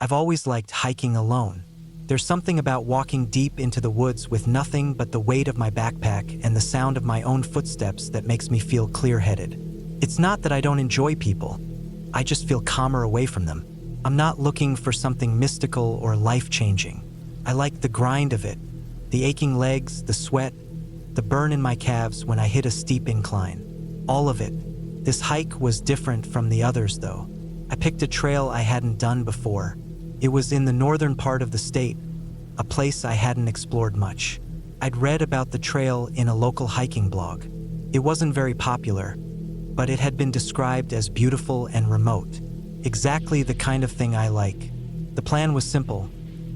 I've always liked hiking alone. There's something about walking deep into the woods with nothing but the weight of my backpack and the sound of my own footsteps that makes me feel clear-headed. It's not that I don't enjoy people. I just feel calmer away from them. I'm not looking for something mystical or life-changing. I like the grind of it, the aching legs, the sweat, the burn in my calves when I hit a steep incline. All of it. This hike was different from the others, though. I picked a trail I hadn't done before. It was in the northern part of the state, a place I hadn't explored much. I'd read about the trail in a local hiking blog. It wasn't very popular, but it had been described as beautiful and remote. Exactly the kind of thing I like. The plan was simple.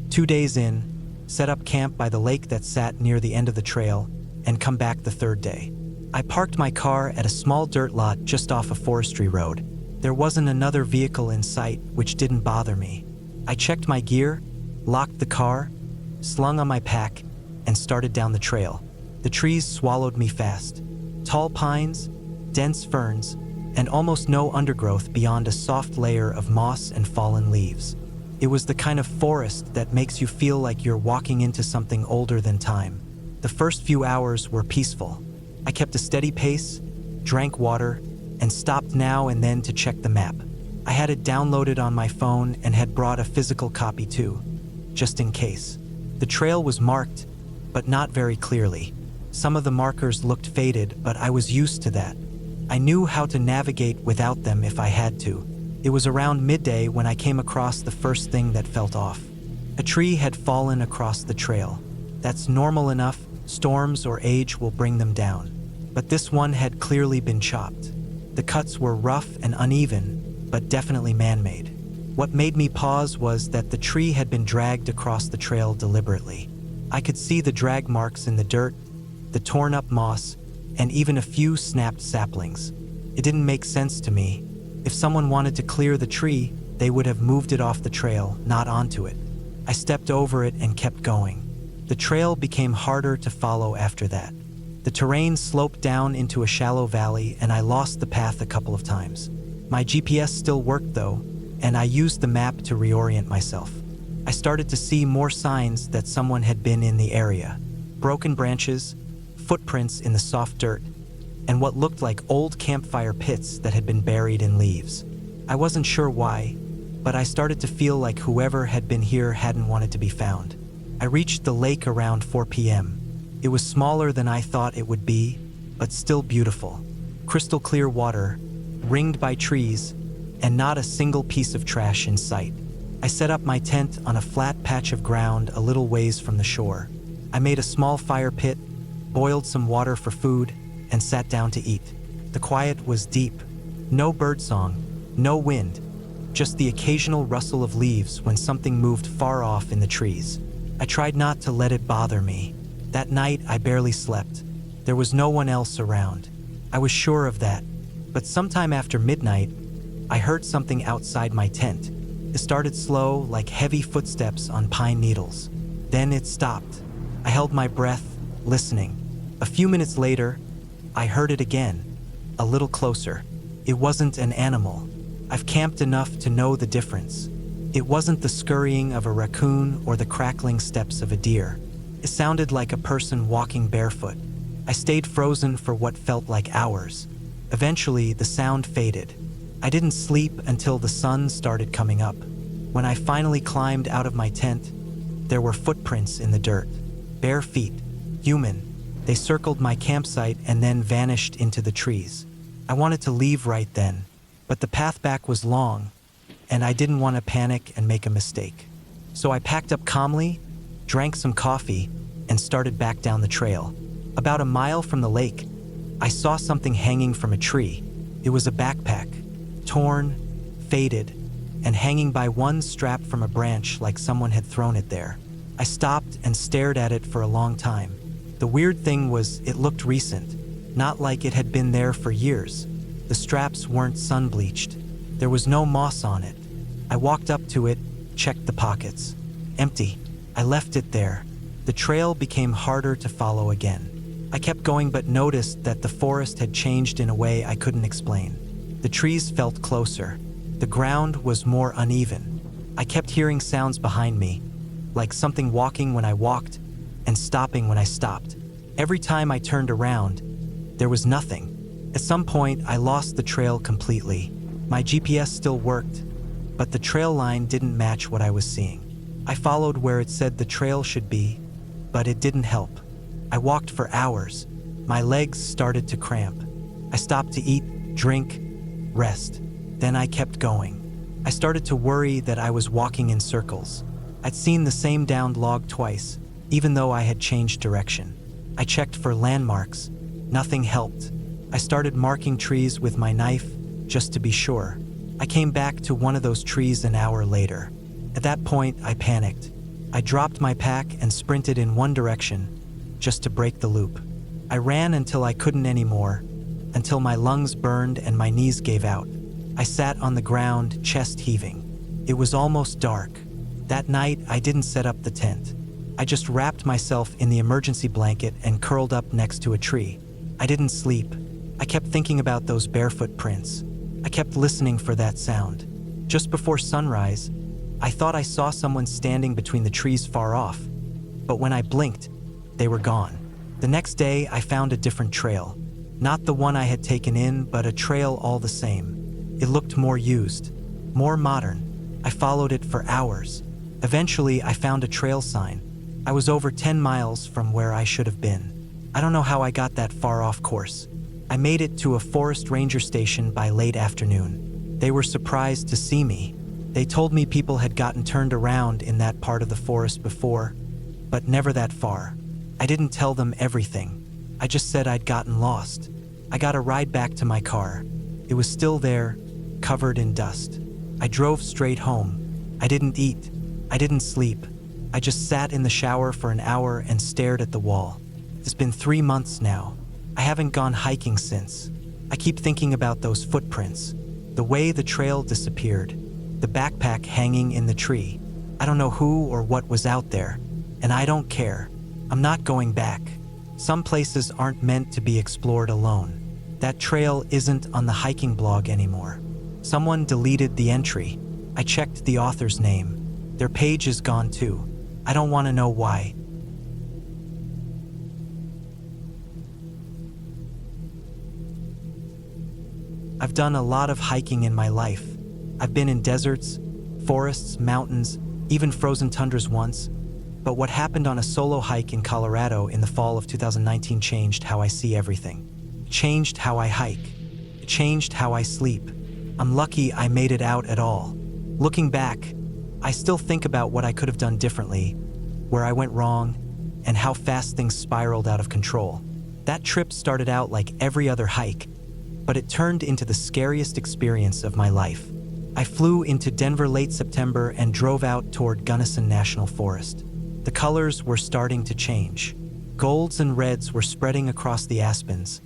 2 days in, set up camp by the lake that sat near the end of the trail, and come back the third day. I parked my car at a small dirt lot just off a forestry road. There wasn't another vehicle in sight, which didn't bother me. I checked my gear, locked the car, slung on my pack, and started down the trail. The trees swallowed me fast. Tall pines, dense ferns, and almost no undergrowth beyond a soft layer of moss and fallen leaves. It was the kind of forest that makes you feel like you're walking into something older than time. The first few hours were peaceful. I kept a steady pace, drank water, and stopped now and then to check the map. I had it downloaded on my phone and had brought a physical copy too, just in case. The trail was marked, but not very clearly. Some of the markers looked faded, but I was used to that. I knew how to navigate without them if I had to. It was around midday when I came across the first thing that felt off. A tree had fallen across the trail. That's normal enough, storms or age will bring them down. But this one had clearly been chopped. The cuts were rough and uneven, but definitely man-made. What made me pause was that the tree had been dragged across the trail deliberately. I could see the drag marks in the dirt, the torn-up moss, and even a few snapped saplings. It didn't make sense to me. If someone wanted to clear the tree, they would have moved it off the trail, not onto it. I stepped over it and kept going. The trail became harder to follow after that. The terrain sloped down into a shallow valley, and I lost the path a couple of times. My GPS still worked though, and I used the map to reorient myself. I started to see more signs that someone had been in the area. Broken branches, footprints in the soft dirt, and what looked like old campfire pits that had been buried in leaves. I wasn't sure why, but I started to feel like whoever had been here hadn't wanted to be found. I reached the lake around 4 p.m. It was smaller than I thought it would be, but still beautiful. Crystal clear water, ringed by trees, and not a single piece of trash in sight. I set up my tent on a flat patch of ground a little ways from the shore. I made a small fire pit, boiled some water for food, and sat down to eat. The quiet was deep. No birdsong, no wind, just the occasional rustle of leaves when something moved far off in the trees. I tried not to let it bother me. That night, I barely slept. There was no one else around. I was sure of that. But sometime after midnight, I heard something outside my tent. It started slow, like heavy footsteps on pine needles. Then it stopped. I held my breath, listening. A few minutes later, I heard it again, a little closer. It wasn't an animal. I've camped enough to know the difference. It wasn't the scurrying of a raccoon or the crackling steps of a deer. It sounded like a person walking barefoot. I stayed frozen for what felt like hours. Eventually, the sound faded. I didn't sleep until the sun started coming up. When I finally climbed out of my tent, there were footprints in the dirt. Bare feet, human. They circled my campsite and then vanished into the trees. I wanted to leave right then, but the path back was long, and I didn't want to panic and make a mistake. So I packed up calmly, drank some coffee, and started back down the trail. About a mile from the lake, I saw something hanging from a tree. It was a backpack, torn, faded, and hanging by one strap from a branch like someone had thrown it there. I stopped and stared at it for a long time. The weird thing was it looked recent, not like it had been there for years. The straps weren't sun-bleached. There was no moss on it. I walked up to it, checked the pockets. Empty. I left it there. The trail became harder to follow again. I kept going but noticed that the forest had changed in a way I couldn't explain. The trees felt closer. The ground was more uneven. I kept hearing sounds behind me, like something walking when I walked and stopping when I stopped. Every time I turned around, there was nothing. At some point, I lost the trail completely. My GPS still worked, but the trail line didn't match what I was seeing. I followed where it said the trail should be, but it didn't help. I walked for hours. My legs started to cramp. I stopped to eat, drink, rest. Then I kept going. I started to worry that I was walking in circles. I'd seen the same downed log twice, even though I had changed direction. I checked for landmarks. Nothing helped. I started marking trees with my knife, just to be sure. I came back to one of those trees an hour later. At that point, I panicked. I dropped my pack and sprinted in one direction, just to break the loop. I ran until I couldn't anymore, until my lungs burned and my knees gave out. I sat on the ground, chest heaving. It was almost dark. That night, I didn't set up the tent. I just wrapped myself in the emergency blanket and curled up next to a tree. I didn't sleep. I kept thinking about those barefoot prints. I kept listening for that sound. Just before sunrise, I thought I saw someone standing between the trees far off, but when I blinked, they were gone. The next day, I found a different trail. Not the one I had taken in, but a trail all the same. It looked more used, more modern. I followed it for hours. Eventually, I found a trail sign. I was over 10 miles from where I should have been. I don't know how I got that far off course. I made it to a forest ranger station by late afternoon. They were surprised to see me. They told me people had gotten turned around in that part of the forest before, but never that far. I didn't tell them everything. I just said I'd gotten lost. I got a ride back to my car. It was still there, covered in dust. I drove straight home. I didn't eat. I didn't sleep. I just sat in the shower for an hour and stared at the wall. It's been 3 months now. I haven't gone hiking since. I keep thinking about those footprints, the way the trail disappeared, the backpack hanging in the tree. I don't know who or what was out there, and I don't care. I'm not going back. Some places aren't meant to be explored alone. That trail isn't on the hiking blog anymore. Someone deleted the entry. I checked the author's name. Their page is gone too. I don't want to know why. I've done a lot of hiking in my life. I've been in deserts, forests, mountains, even frozen tundras once. But what happened on a solo hike in Colorado in the fall of 2019 changed how I see everything. It changed how I hike. It changed how I sleep. I'm lucky I made it out at all. Looking back, I still think about what I could have done differently, where I went wrong, and how fast things spiraled out of control. That trip started out like every other hike, but it turned into the scariest experience of my life. I flew into Denver late September and drove out toward Gunnison National Forest. The colors were starting to change. Golds and reds were spreading across the aspens,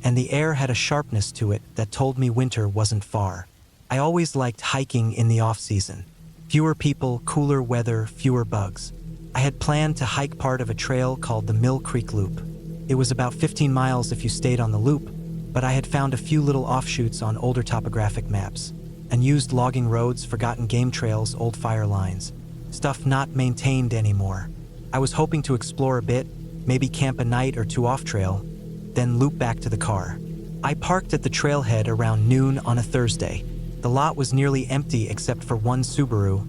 and the air had a sharpness to it that told me winter wasn't far. I always liked hiking in the off-season. Fewer people, cooler weather, fewer bugs. I had planned to hike part of a trail called the Mill Creek Loop. It was about 15 miles if you stayed on the loop, but I had found a few little offshoots on older topographic maps, unused logging roads, forgotten game trails, old fire lines. Stuff not maintained anymore. I was hoping to explore a bit, maybe camp a night or two off-trail, then loop back to the car. I parked at the trailhead around noon on a Thursday. The lot was nearly empty except for one Subaru,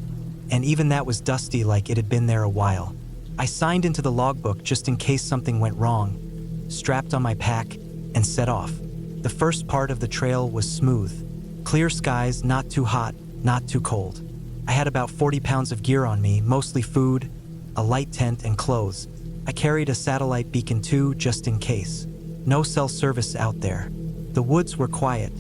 and even that was dusty like it had been there a while. I signed into the logbook just in case something went wrong, strapped on my pack, and set off. The first part of the trail was smooth. Clear skies, not too hot, not too cold. I had about 40 pounds of gear on me, mostly food, a light tent, and clothes. I carried a satellite beacon too, just in case. No cell service out there. The woods were quiet,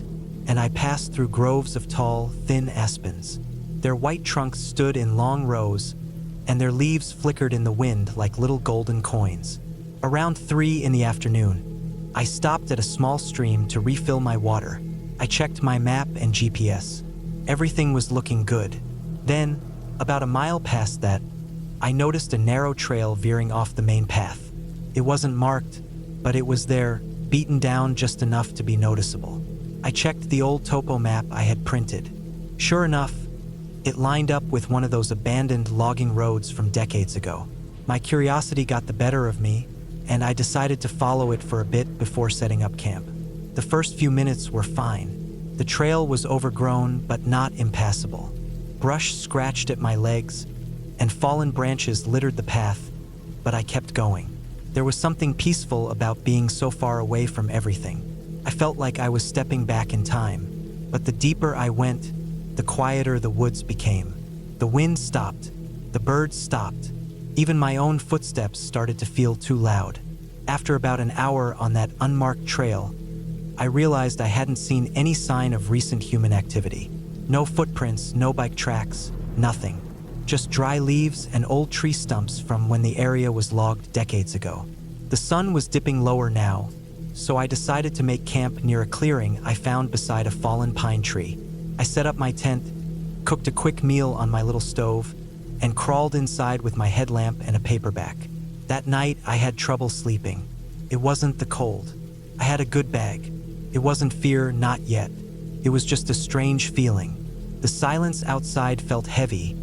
and I passed through groves of tall, thin aspens. Their white trunks stood in long rows, and their leaves flickered in the wind like little golden coins. Around 3 in the afternoon, I stopped at a small stream to refill my water. I checked my map and GPS. Everything was looking good. Then, about a mile past that, I noticed a narrow trail veering off the main path. It wasn't marked, but it was there, beaten down just enough to be noticeable. I checked the old topo map I had printed. Sure enough, It lined up with one of those abandoned logging roads from decades ago. My curiosity got the better of me, and I decided to follow it for a bit before setting up camp. The first few minutes were fine. The trail was overgrown but not impassable. Brush scratched at my legs, and fallen branches littered the path, but I kept going. There was something peaceful about being so far away from everything. I felt like I was stepping back in time, but the deeper I went, the quieter the woods became. The wind stopped. The birds stopped. Even my own footsteps started to feel too loud. After about an hour on that unmarked trail, I realized I hadn't seen any sign of recent human activity. No footprints, no bike tracks, nothing. Just dry leaves and old tree stumps from when the area was logged decades ago. The sun was dipping lower now, so I decided to make camp near a clearing I found beside a fallen pine tree. I set up my tent, cooked a quick meal on my little stove, and crawled inside with my headlamp and a paperback. That night, I had trouble sleeping. It wasn't the cold. I had a good bag. It wasn't fear, not yet. It was just a strange feeling. The silence outside felt heavy,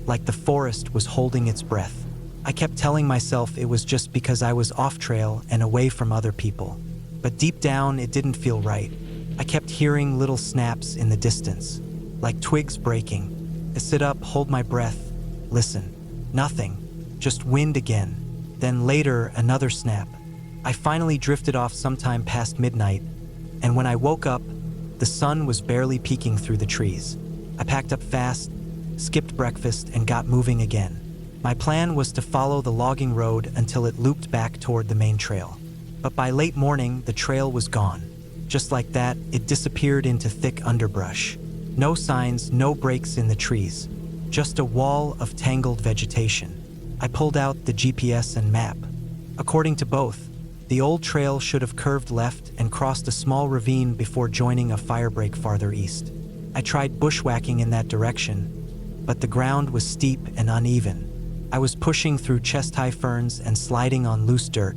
like the forest was holding its breath. I kept telling myself it was just because I was off trail and away from other people. But deep down, it didn't feel right. I kept hearing little snaps in the distance, like twigs breaking. I sit up, hold my breath, listen. Nothing, just wind again. Then later, another snap. I finally drifted off sometime past midnight, and when I woke up, the sun was barely peeking through the trees. I packed up fast, skipped breakfast, and got moving again. My plan was to follow the logging road until it looped back toward the main trail. But by late morning, the trail was gone. Just like that, it disappeared into thick underbrush. No signs, no breaks in the trees. Just a wall of tangled vegetation. I pulled out the GPS and map. According to both, the old trail should have curved left and crossed a small ravine before joining a firebreak farther east. I tried bushwhacking in that direction, but the ground was steep and uneven. I was pushing through chest-high ferns and sliding on loose dirt.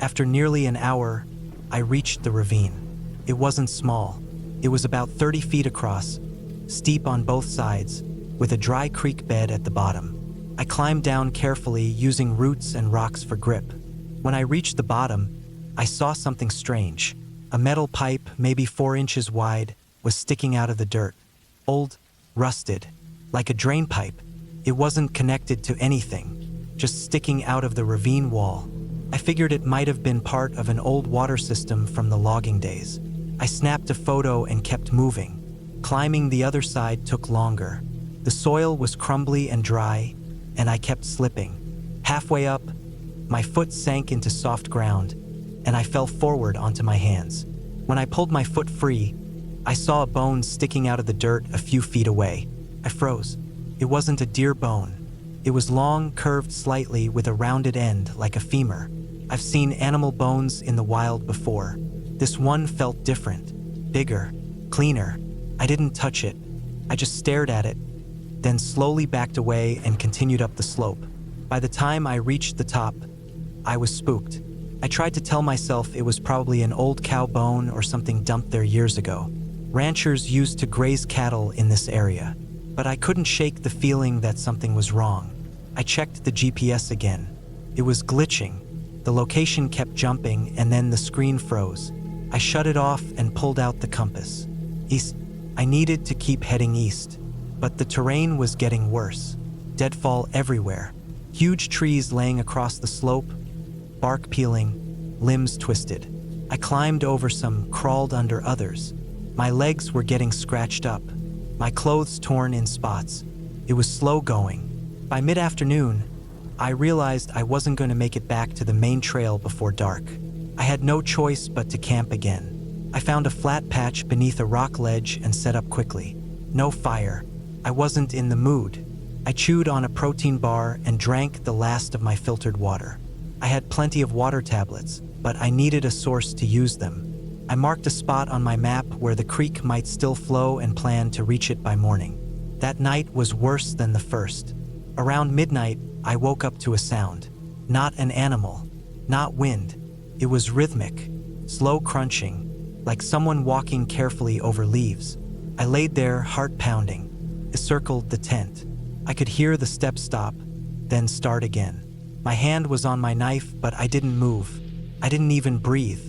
After nearly an hour, I reached the ravine. It wasn't small. It was about 30 feet across, steep on both sides, with a dry creek bed at the bottom. I climbed down carefully, using roots and rocks for grip. When I reached the bottom, I saw something strange. A metal pipe, maybe 4 inches wide, was sticking out of the dirt. Old, rusted, like a drain pipe. It wasn't connected to anything, just sticking out of the ravine wall. I figured it might have been part of an old water system from the logging days. I snapped a photo and kept moving. Climbing the other side took longer. The soil was crumbly and dry, and I kept slipping. Halfway up, my foot sank into soft ground, and I fell forward onto my hands. When I pulled my foot free, I saw a bone sticking out of the dirt a few feet away. I froze. It wasn't a deer bone. It was long, curved slightly with a rounded end like a femur. I've seen animal bones in the wild before. This one felt different, bigger, cleaner. I didn't touch it. I just stared at it, then slowly backed away and continued up the slope. By the time I reached the top, I was spooked. I tried to tell myself it was probably an old cow bone or something dumped there years ago. Ranchers used to graze cattle in this area, but I couldn't shake the feeling that something was wrong. I checked the GPS again. It was glitching. The location kept jumping, and then the screen froze. I shut it off and pulled out the compass. East. I needed to keep heading east, but the terrain was getting worse. Deadfall everywhere. Huge trees laying across the slope, bark peeling, limbs twisted. I climbed over some, crawled under others. My legs were getting scratched up, my clothes torn in spots. It was slow going. By mid-afternoon, I realized I wasn't going to make it back to the main trail before dark. I had no choice but to camp again. I found a flat patch beneath a rock ledge and set up quickly. No fire. I wasn't in the mood. I chewed on a protein bar and drank the last of my filtered water. I had plenty of water tablets, but I needed a source to use them. I marked a spot on my map where the creek might still flow and planned to reach it by morning. That night was worse than the first. Around midnight, I woke up to a sound. Not an animal, not wind. It was rhythmic, slow crunching, like someone walking carefully over leaves. I laid there, heart pounding. circled the tent. I could hear the steps stop, then start again. My hand was on my knife, but I didn't move. I didn't even breathe.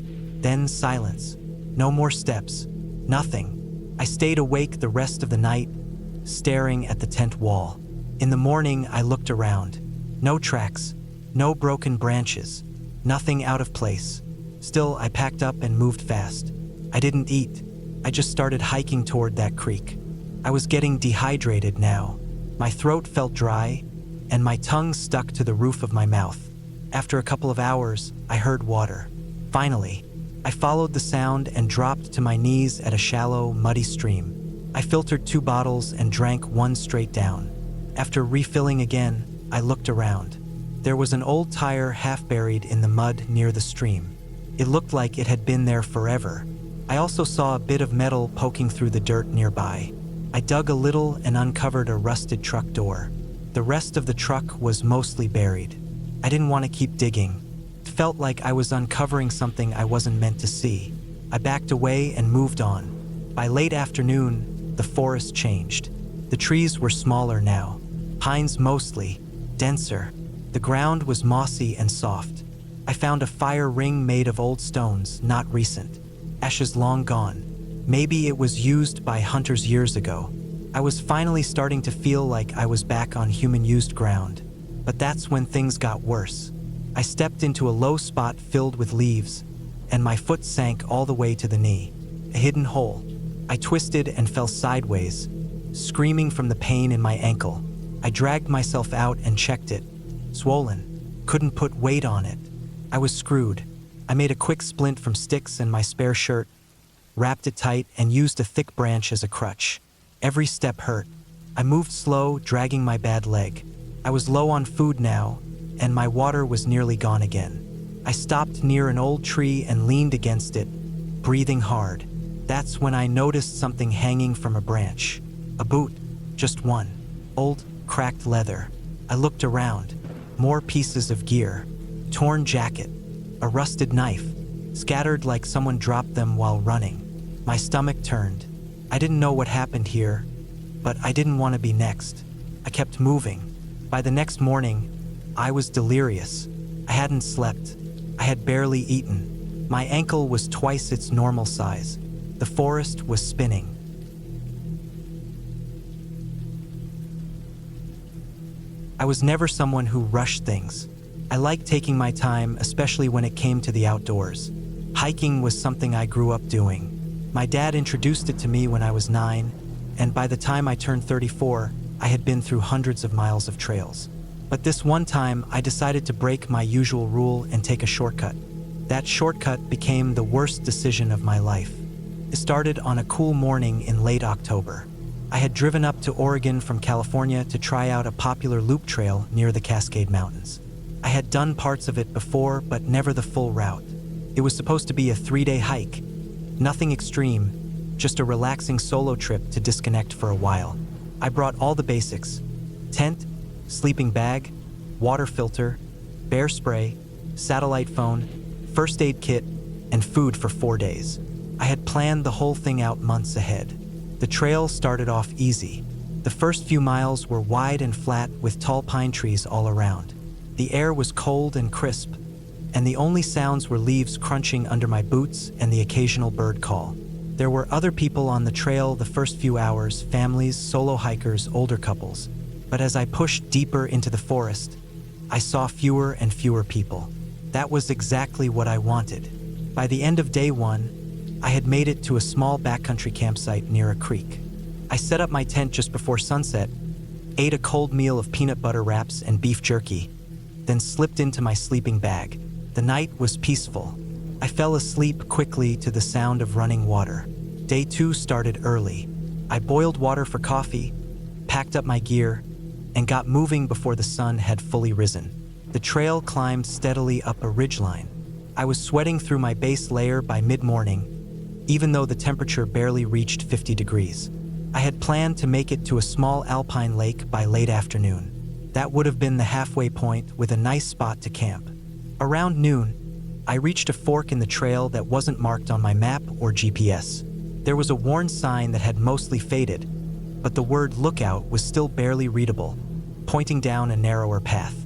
Then silence. No more steps. Nothing. I stayed awake the rest of the night, staring at the tent wall. In the morning, I looked around. No tracks, no broken branches, nothing out of place. Still, I packed up and moved fast. I didn't eat. I just started hiking toward that creek. I was getting dehydrated now. My throat felt dry, and my tongue stuck to the roof of my mouth. After a couple of hours, I heard water. Finally, I followed the sound and dropped to my knees at a shallow, muddy stream. I filtered 2 bottles and drank one straight down. After refilling again, I looked around. There was an old tire half buried in the mud near the stream. It looked like it had been there forever. I also saw a bit of metal poking through the dirt nearby. I dug a little and uncovered a rusted truck door. The rest of the truck was mostly buried. I didn't want to keep digging. It felt like I was uncovering something I wasn't meant to see. I backed away and moved on. By late afternoon, the forest changed. The trees were smaller now, pines mostly, denser. The ground was mossy and soft. I found a fire ring made of old stones, not recent. Ashes long gone. Maybe it was used by hunters years ago. I was finally starting to feel like I was back on human-used ground. But that's when things got worse. I stepped into a low spot filled with leaves, and my foot sank all the way to the knee. A hidden hole. I twisted and fell sideways, screaming from the pain in my ankle. I dragged myself out and checked it. Swollen. Couldn't put weight on it. I was screwed. I made a quick splint from sticks and my spare shirt, wrapped it tight, and used a thick branch as a crutch. Every step hurt. I moved slow, dragging my bad leg. I was low on food now, and my water was nearly gone again. I stopped near an old tree and leaned against it, breathing hard. That's when I noticed something hanging from a branch. A boot. Just one. Old, cracked leather. I looked around. More pieces of gear. Torn jacket. A rusted knife. Scattered like someone dropped them while running. My stomach turned. I didn't know what happened here, but I didn't want to be next. I kept moving. By the next morning, I was delirious. I hadn't slept. I had barely eaten. My ankle was twice its normal size. The forest was spinning. I was never someone who rushed things. I liked taking my time, especially when it came to the outdoors. Hiking was something I grew up doing. My dad introduced it to me when I was 9, and by the time I turned 34, I had been through hundreds of miles of trails. But this one time, I decided to break my usual rule and take a shortcut. That shortcut became the worst decision of my life. It started on a cool morning in late October. I had driven up to Oregon from California to try out a popular loop trail near the Cascade Mountains. I had done parts of it before, but never the full route. It was supposed to be a 3-day hike. Nothing extreme, just a relaxing solo trip to disconnect for a while. I brought all the basics: tent, sleeping bag, water filter, bear spray, satellite phone, first aid kit, and food for 4 days. I had planned the whole thing out months ahead. The trail started off easy. The first few miles were wide and flat with tall pine trees all around. The air was cold and crisp, and the only sounds were leaves crunching under my boots and the occasional bird call. There were other people on the trail the first few hours, families, solo hikers, older couples. But as I pushed deeper into the forest, I saw fewer and fewer people. That was exactly what I wanted. By the end of day 1, I had made it to a small backcountry campsite near a creek. I set up my tent just before sunset, ate a cold meal of peanut butter wraps and beef jerky, then slipped into my sleeping bag. The night was peaceful. I fell asleep quickly to the sound of running water. Day 2 started early. I boiled water for coffee, packed up my gear, and got moving before the sun had fully risen. The trail climbed steadily up a ridgeline. I was sweating through my base layer by mid-morning, even though the temperature barely reached 50 degrees. I had planned to make it to a small alpine lake by late afternoon. That would have been the halfway point with a nice spot to camp. Around noon, I reached a fork in the trail that wasn't marked on my map or GPS. There was a worn sign that had mostly faded, but the word lookout was still barely readable, pointing down a narrower path.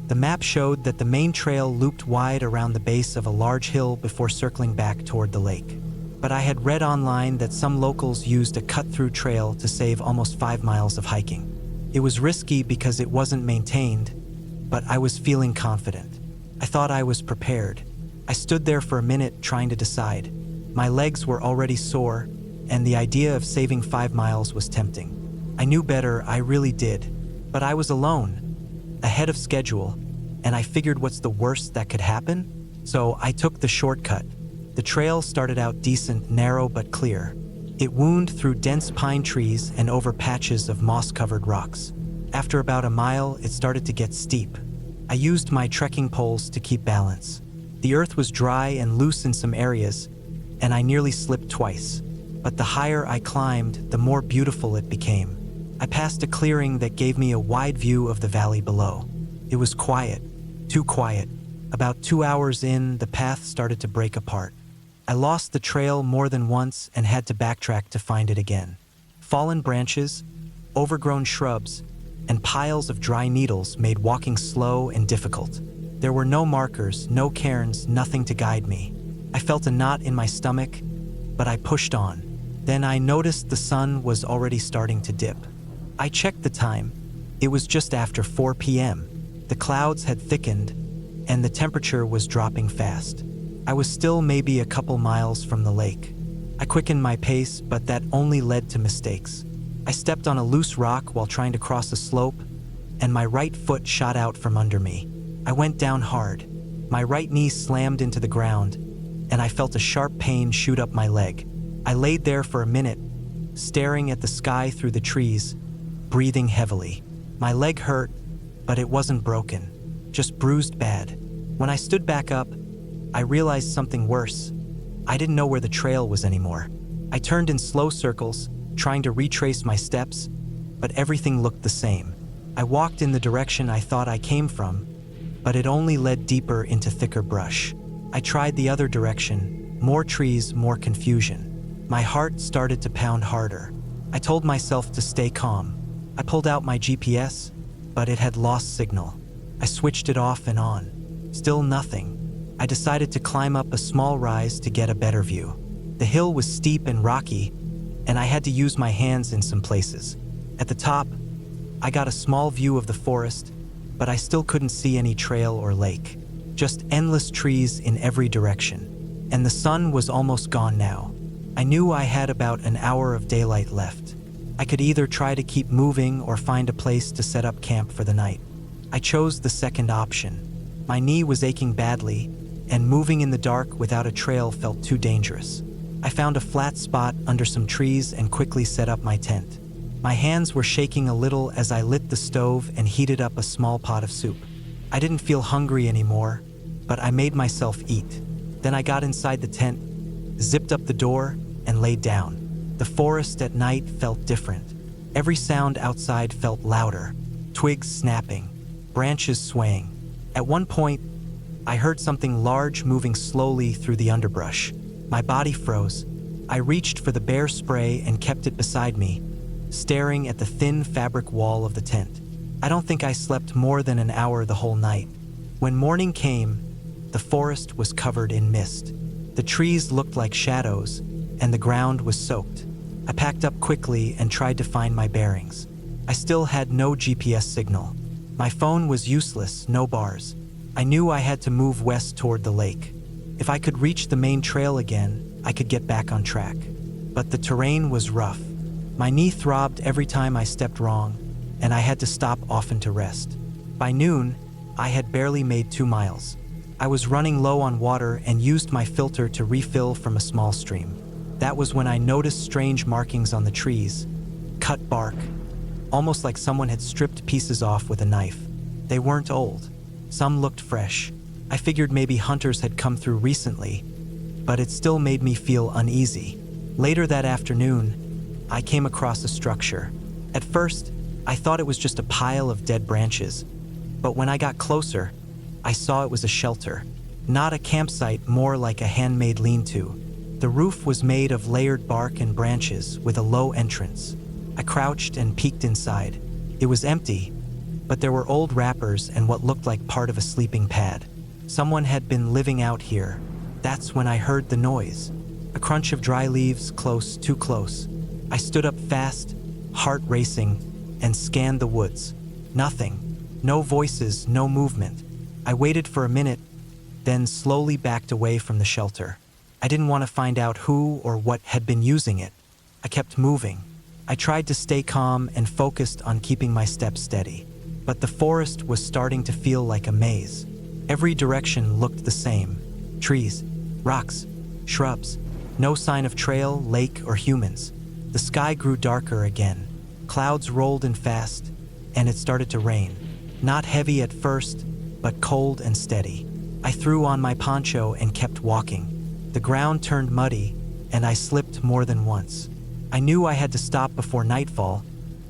The map showed that the main trail looped wide around the base of a large hill before circling back toward the lake. But I had read online that some locals used a cut-through trail to save almost 5 miles of hiking. It was risky because it wasn't maintained, but I was feeling confident. I thought I was prepared. I stood there for a minute trying to decide. My legs were already sore, and the idea of saving 5 miles was tempting. I knew better, I really did, but I was alone, ahead of schedule, and I figured what's the worst that could happen? So I took the shortcut. The trail started out decent, narrow but clear. It wound through dense pine trees and over patches of moss-covered rocks. After about a mile, it started to get steep. I used my trekking poles to keep balance. The earth was dry and loose in some areas, and I nearly slipped twice. But the higher I climbed, the more beautiful it became. I passed a clearing that gave me a wide view of the valley below. It was quiet, too quiet. About 2 hours in, the path started to break apart. I lost the trail more than once and had to backtrack to find it again. Fallen branches, overgrown shrubs, and piles of dry needles made walking slow and difficult. There were no markers, no cairns, nothing to guide me. I felt a knot in my stomach, but I pushed on. Then I noticed the sun was already starting to dip. I checked the time. It was just after 4 p.m. The clouds had thickened, and the temperature was dropping fast. I was still maybe a couple miles from the lake. I quickened my pace, but that only led to mistakes. I stepped on a loose rock while trying to cross a slope, and my right foot shot out from under me. I went down hard. My right knee slammed into the ground, and I felt a sharp pain shoot up my leg. I laid there for a minute, staring at the sky through the trees, breathing heavily. My leg hurt, but it wasn't broken, just bruised bad. When I stood back up, I realized something worse. I didn't know where the trail was anymore. I turned in slow circles, trying to retrace my steps, but everything looked the same. I walked in the direction I thought I came from, but it only led deeper into thicker brush. I tried the other direction, more trees, more confusion. My heart started to pound harder. I told myself to stay calm. I pulled out my GPS, but it had lost signal. I switched it off and on. Still nothing. I decided to climb up a small rise to get a better view. The hill was steep and rocky, and I had to use my hands in some places. At the top, I got a small view of the forest, but I still couldn't see any trail or lake. Just endless trees in every direction. And the sun was almost gone now. I knew I had about an hour of daylight left. I could either try to keep moving or find a place to set up camp for the night. I chose the second option. My knee was aching badly, and moving in the dark without a trail felt too dangerous. I found a flat spot under some trees and quickly set up my tent. My hands were shaking a little as I lit the stove and heated up a small pot of soup. I didn't feel hungry anymore, but I made myself eat. Then I got inside the tent, zipped up the door, and laid down. The forest at night felt different. Every sound outside felt louder. Twigs snapping, branches swaying. At one point, I heard something large moving slowly through the underbrush. My body froze. I reached for the bear spray and kept it beside me, staring at the thin fabric wall of the tent. I don't think I slept more than an hour the whole night. When morning came, the forest was covered in mist. The trees looked like shadows, and the ground was soaked. I packed up quickly and tried to find my bearings. I still had no GPS signal. My phone was useless, no bars. I knew I had to move west toward the lake. If I could reach the main trail again, I could get back on track. But the terrain was rough. My knee throbbed every time I stepped wrong, and I had to stop often to rest. By noon, I had barely made 2 miles. I was running low on water and used my filter to refill from a small stream. That was when I noticed strange markings on the trees. Cut bark, almost like someone had stripped pieces off with a knife. They weren't old. Some looked fresh. I figured maybe hunters had come through recently, but it still made me feel uneasy. Later that afternoon, I came across a structure. At first, I thought it was just a pile of dead branches, but when I got closer, I saw it was a shelter. Not a campsite, more like a handmade lean-to. The roof was made of layered bark and branches with a low entrance. I crouched and peeked inside. It was empty, but there were old wrappers and what looked like part of a sleeping pad. Someone had been living out here. That's when I heard the noise. A crunch of dry leaves, close, too close. I stood up fast, heart racing, and scanned the woods. Nothing. No voices, no movement. I waited for a minute, then slowly backed away from the shelter. I didn't want to find out who or what had been using it. I kept moving. I tried to stay calm and focused on keeping my steps steady. But the forest was starting to feel like a maze. Every direction looked the same. Trees, rocks, shrubs. No sign of trail, lake, or humans. The sky grew darker again. Clouds rolled in fast, and it started to rain. Not heavy at first, but cold and steady. I threw on my poncho and kept walking. The ground turned muddy, and I slipped more than once. I knew I had to stop before nightfall,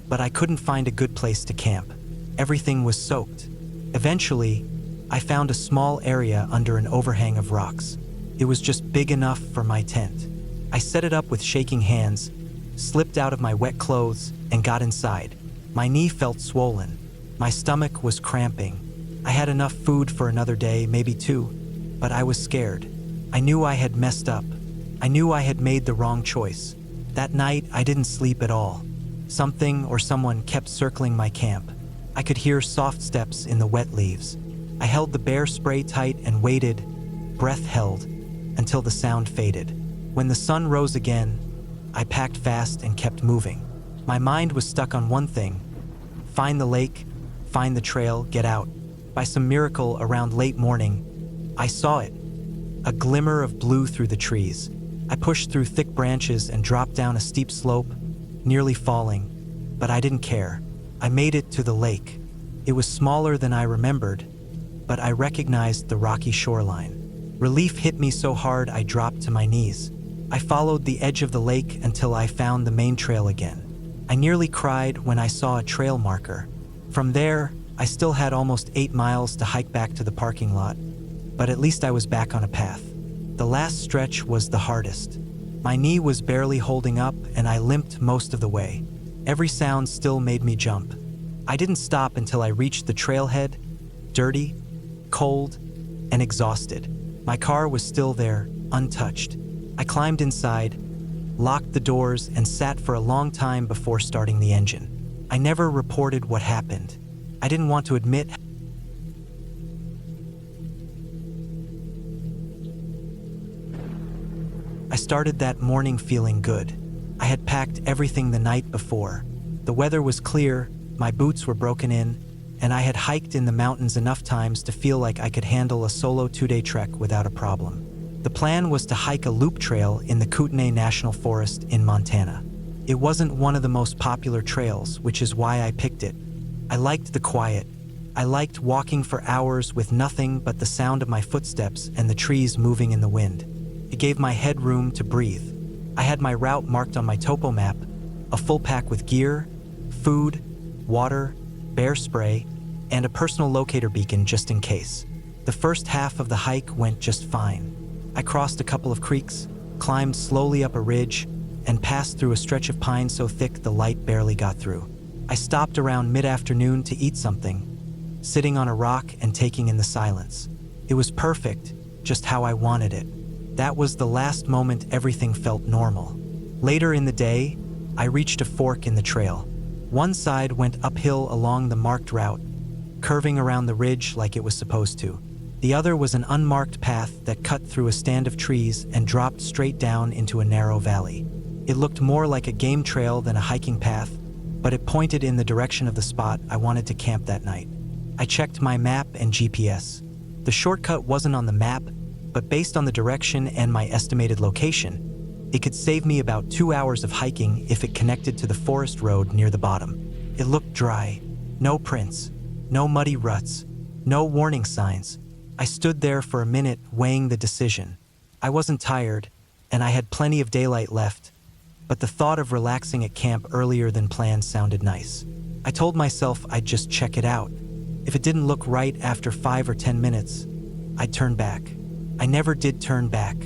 but I couldn't find a good place to camp. Everything was soaked. Eventually, I found a small area under an overhang of rocks. It was just big enough for my tent. I set it up with shaking hands, slipped out of my wet clothes, and got inside. My knee felt swollen. My stomach was cramping. I had enough food for another day, maybe two, but I was scared. I knew I had messed up. I knew I had made the wrong choice. That night, I didn't sleep at all. Something or someone kept circling my camp. I could hear soft steps in the wet leaves. I held the bear spray tight and waited, breath held, until the sound faded. When the sun rose again, I packed fast and kept moving. My mind was stuck on one thing: find the lake, find the trail, get out. By some miracle, around late morning, I saw it. A glimmer of blue through the trees. I pushed through thick branches and dropped down a steep slope, nearly falling, but I didn't care. I made it to the lake. It was smaller than I remembered, but I recognized the rocky shoreline. Relief hit me so hard I dropped to my knees. I followed the edge of the lake until I found the main trail again. I nearly cried when I saw a trail marker. From there, I still had almost 8 miles to hike back to the parking lot, but at least I was back on a path. The last stretch was the hardest. My knee was barely holding up and I limped most of the way. Every sound still made me jump. I didn't stop until I reached the trailhead, dirty, cold, and exhausted. My car was still there, untouched. I climbed inside, locked the doors, and sat for a long time before starting the engine. I never reported what happened. I didn't want to admit I started that morning feeling good. I had packed everything the night before. The weather was clear, my boots were broken in, and I had hiked in the mountains enough times to feel like I could handle a solo 2-day trek without a problem. The plan was to hike a loop trail in the Kootenai National Forest in Montana. It wasn't one of the most popular trails, which is why I picked it. I liked the quiet. I liked walking for hours with nothing but the sound of my footsteps and the trees moving in the wind. It gave my head room to breathe. I had my route marked on my topo map, a full pack with gear, food, water, bear spray, and a personal locator beacon just in case. The first half of the hike went just fine. I crossed a couple of creeks, climbed slowly up a ridge, and passed through a stretch of pines so thick the light barely got through. I stopped around mid-afternoon to eat something, sitting on a rock and taking in the silence. It was perfect, just how I wanted it. That was the last moment everything felt normal. Later in the day, I reached a fork in the trail. One side went uphill along the marked route, curving around the ridge like it was supposed to. The other was an unmarked path that cut through a stand of trees and dropped straight down into a narrow valley. It looked more like a game trail than a hiking path, but it pointed in the direction of the spot I wanted to camp that night. I checked my map and GPS. The shortcut wasn't on the map, but based on the direction and my estimated location, it could save me about 2 hours of hiking if it connected to the forest road near the bottom. It looked dry, no prints, no muddy ruts, no warning signs. I stood there for a minute weighing the decision. I wasn't tired, and I had plenty of daylight left, but the thought of relaxing at camp earlier than planned sounded nice. I told myself I'd just check it out. If it didn't look right after 5 or 10 minutes, I'd turn back. I never did turn back.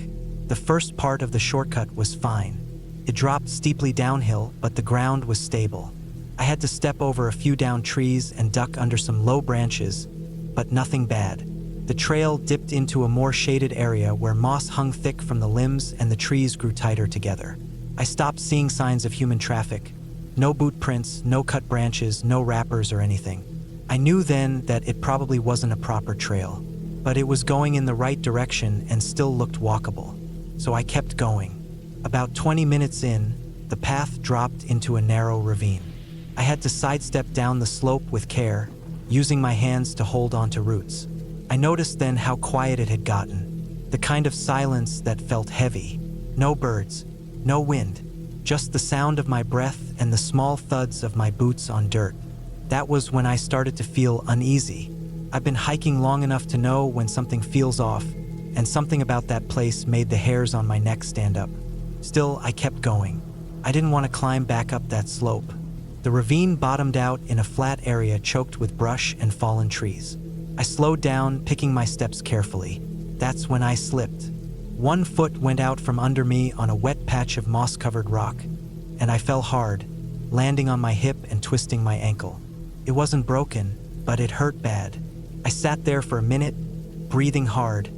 The first part of the shortcut was fine. It dropped steeply downhill, but the ground was stable. I had to step over a few downed trees and duck under some low branches, but nothing bad. The trail dipped into a more shaded area where moss hung thick from the limbs and the trees grew tighter together. I stopped seeing signs of human traffic. No boot prints, no cut branches, no wrappers or anything. I knew then that it probably wasn't a proper trail, but it was going in the right direction and still looked walkable. So I kept going. About 20 minutes in, the path dropped into a narrow ravine. I had to sidestep down the slope with care, using my hands to hold onto roots. I noticed then how quiet it had gotten, the kind of silence that felt heavy. No birds, no wind, just the sound of my breath and the small thuds of my boots on dirt. That was when I started to feel uneasy. I've been hiking long enough to know when something feels off, and something about that place made the hairs on my neck stand up. Still, I kept going. I didn't want to climb back up that slope. The ravine bottomed out in a flat area choked with brush and fallen trees. I slowed down, picking my steps carefully. That's when I slipped. One foot went out from under me on a wet patch of moss-covered rock, and I fell hard, landing on my hip and twisting my ankle. It wasn't broken, but it hurt bad. I sat there for a minute, breathing hard,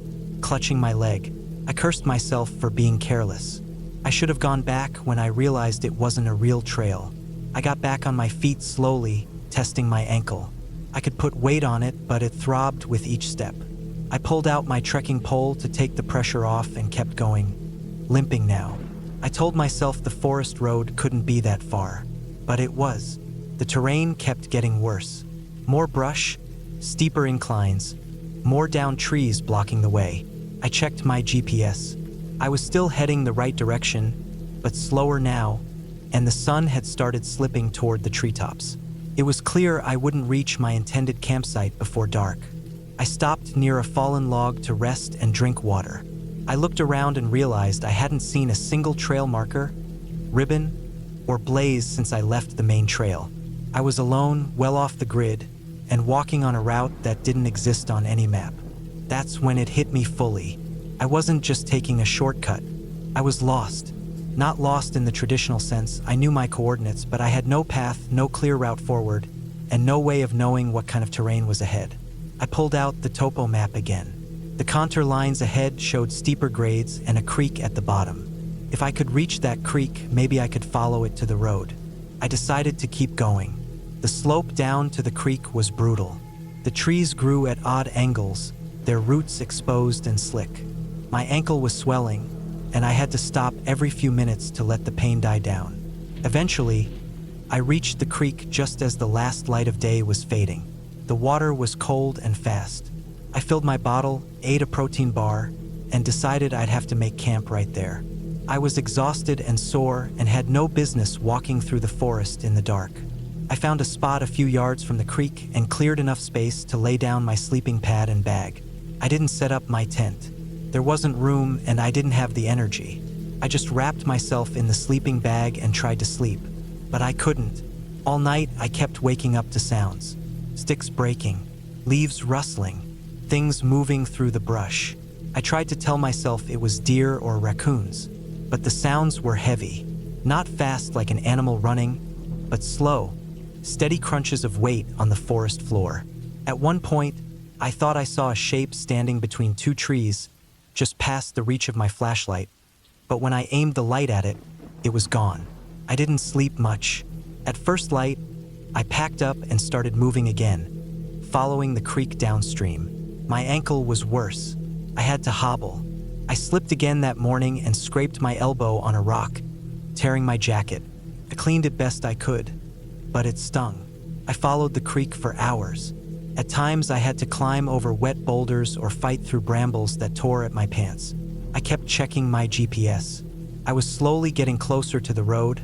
clutching my leg. I cursed myself for being careless. I should have gone back when I realized it wasn't a real trail. I got back on my feet slowly, testing my ankle. I could put weight on it, but it throbbed with each step. I pulled out my trekking pole to take the pressure off and kept going, limping now. I told myself the forest road couldn't be that far, but it was. The terrain kept getting worse. More brush, steeper inclines, more downed trees blocking the way. I checked my GPS. I was still heading the right direction, but slower now, and the sun had started slipping toward the treetops. It was clear I wouldn't reach my intended campsite before dark. I stopped near a fallen log to rest and drink water. I looked around and realized I hadn't seen a single trail marker, ribbon, or blaze since I left the main trail. I was alone, well off the grid, and walking on a route that didn't exist on any map. That's when it hit me fully. I wasn't just taking a shortcut. I was lost. Not lost in the traditional sense. I knew my coordinates, but I had no path, no clear route forward, and no way of knowing what kind of terrain was ahead. I pulled out the topo map again. The contour lines ahead showed steeper grades and a creek at the bottom. If I could reach that creek, maybe I could follow it to the road. I decided to keep going. The slope down to the creek was brutal. The trees grew at odd angles, their roots exposed and slick. My ankle was swelling, and I had to stop every few minutes to let the pain die down. Eventually, I reached the creek just as the last light of day was fading. The water was cold and fast. I filled my bottle, ate a protein bar, and decided I'd have to make camp right there. I was exhausted and sore and had no business walking through the forest in the dark. I found a spot a few yards from the creek and cleared enough space to lay down my sleeping pad and bag. I didn't set up my tent. There wasn't room and I didn't have the energy. I just wrapped myself in the sleeping bag and tried to sleep, but I couldn't. All night I kept waking up to sounds. Sticks breaking, leaves rustling, things moving through the brush. I tried to tell myself it was deer or raccoons, but the sounds were heavy. Not fast like an animal running, but slow, steady crunches of weight on the forest floor. At one point, I thought I saw a shape standing between two trees, just past the reach of my flashlight, but when I aimed the light at it, it was gone. I didn't sleep much. At first light, I packed up and started moving again, following the creek downstream. My ankle was worse. I had to hobble. I slipped again that morning and scraped my elbow on a rock, tearing my jacket. I cleaned it best I could, but it stung. I followed the creek for hours. At times I had to climb over wet boulders or fight through brambles that tore at my pants. I kept checking my GPS. I was slowly getting closer to the road,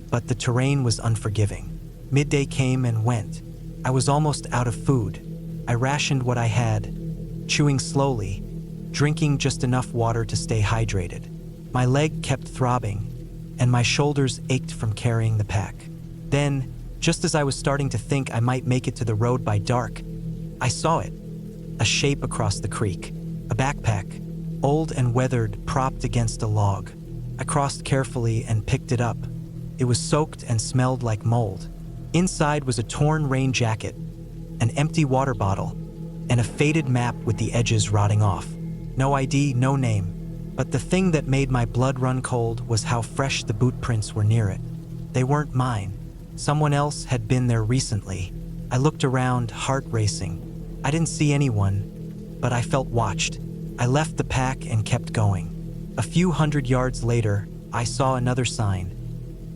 but the terrain was unforgiving. Midday came and went. I was almost out of food. I rationed what I had, chewing slowly, drinking just enough water to stay hydrated. My leg kept throbbing, and my shoulders ached from carrying the pack. Then, just as I was starting to think I might make it to the road by dark, I saw it. A shape across the creek. A backpack, old and weathered, propped against a log. I crossed carefully and picked it up. It was soaked and smelled like mold. Inside was a torn rain jacket, an empty water bottle, and a faded map with the edges rotting off. No ID, no name. But the thing that made my blood run cold was how fresh the boot prints were near it. They weren't mine. Someone else had been there recently. I looked around, heart racing. I didn't see anyone, but I felt watched. I left the pack and kept going. A few hundred yards later, I saw another sign.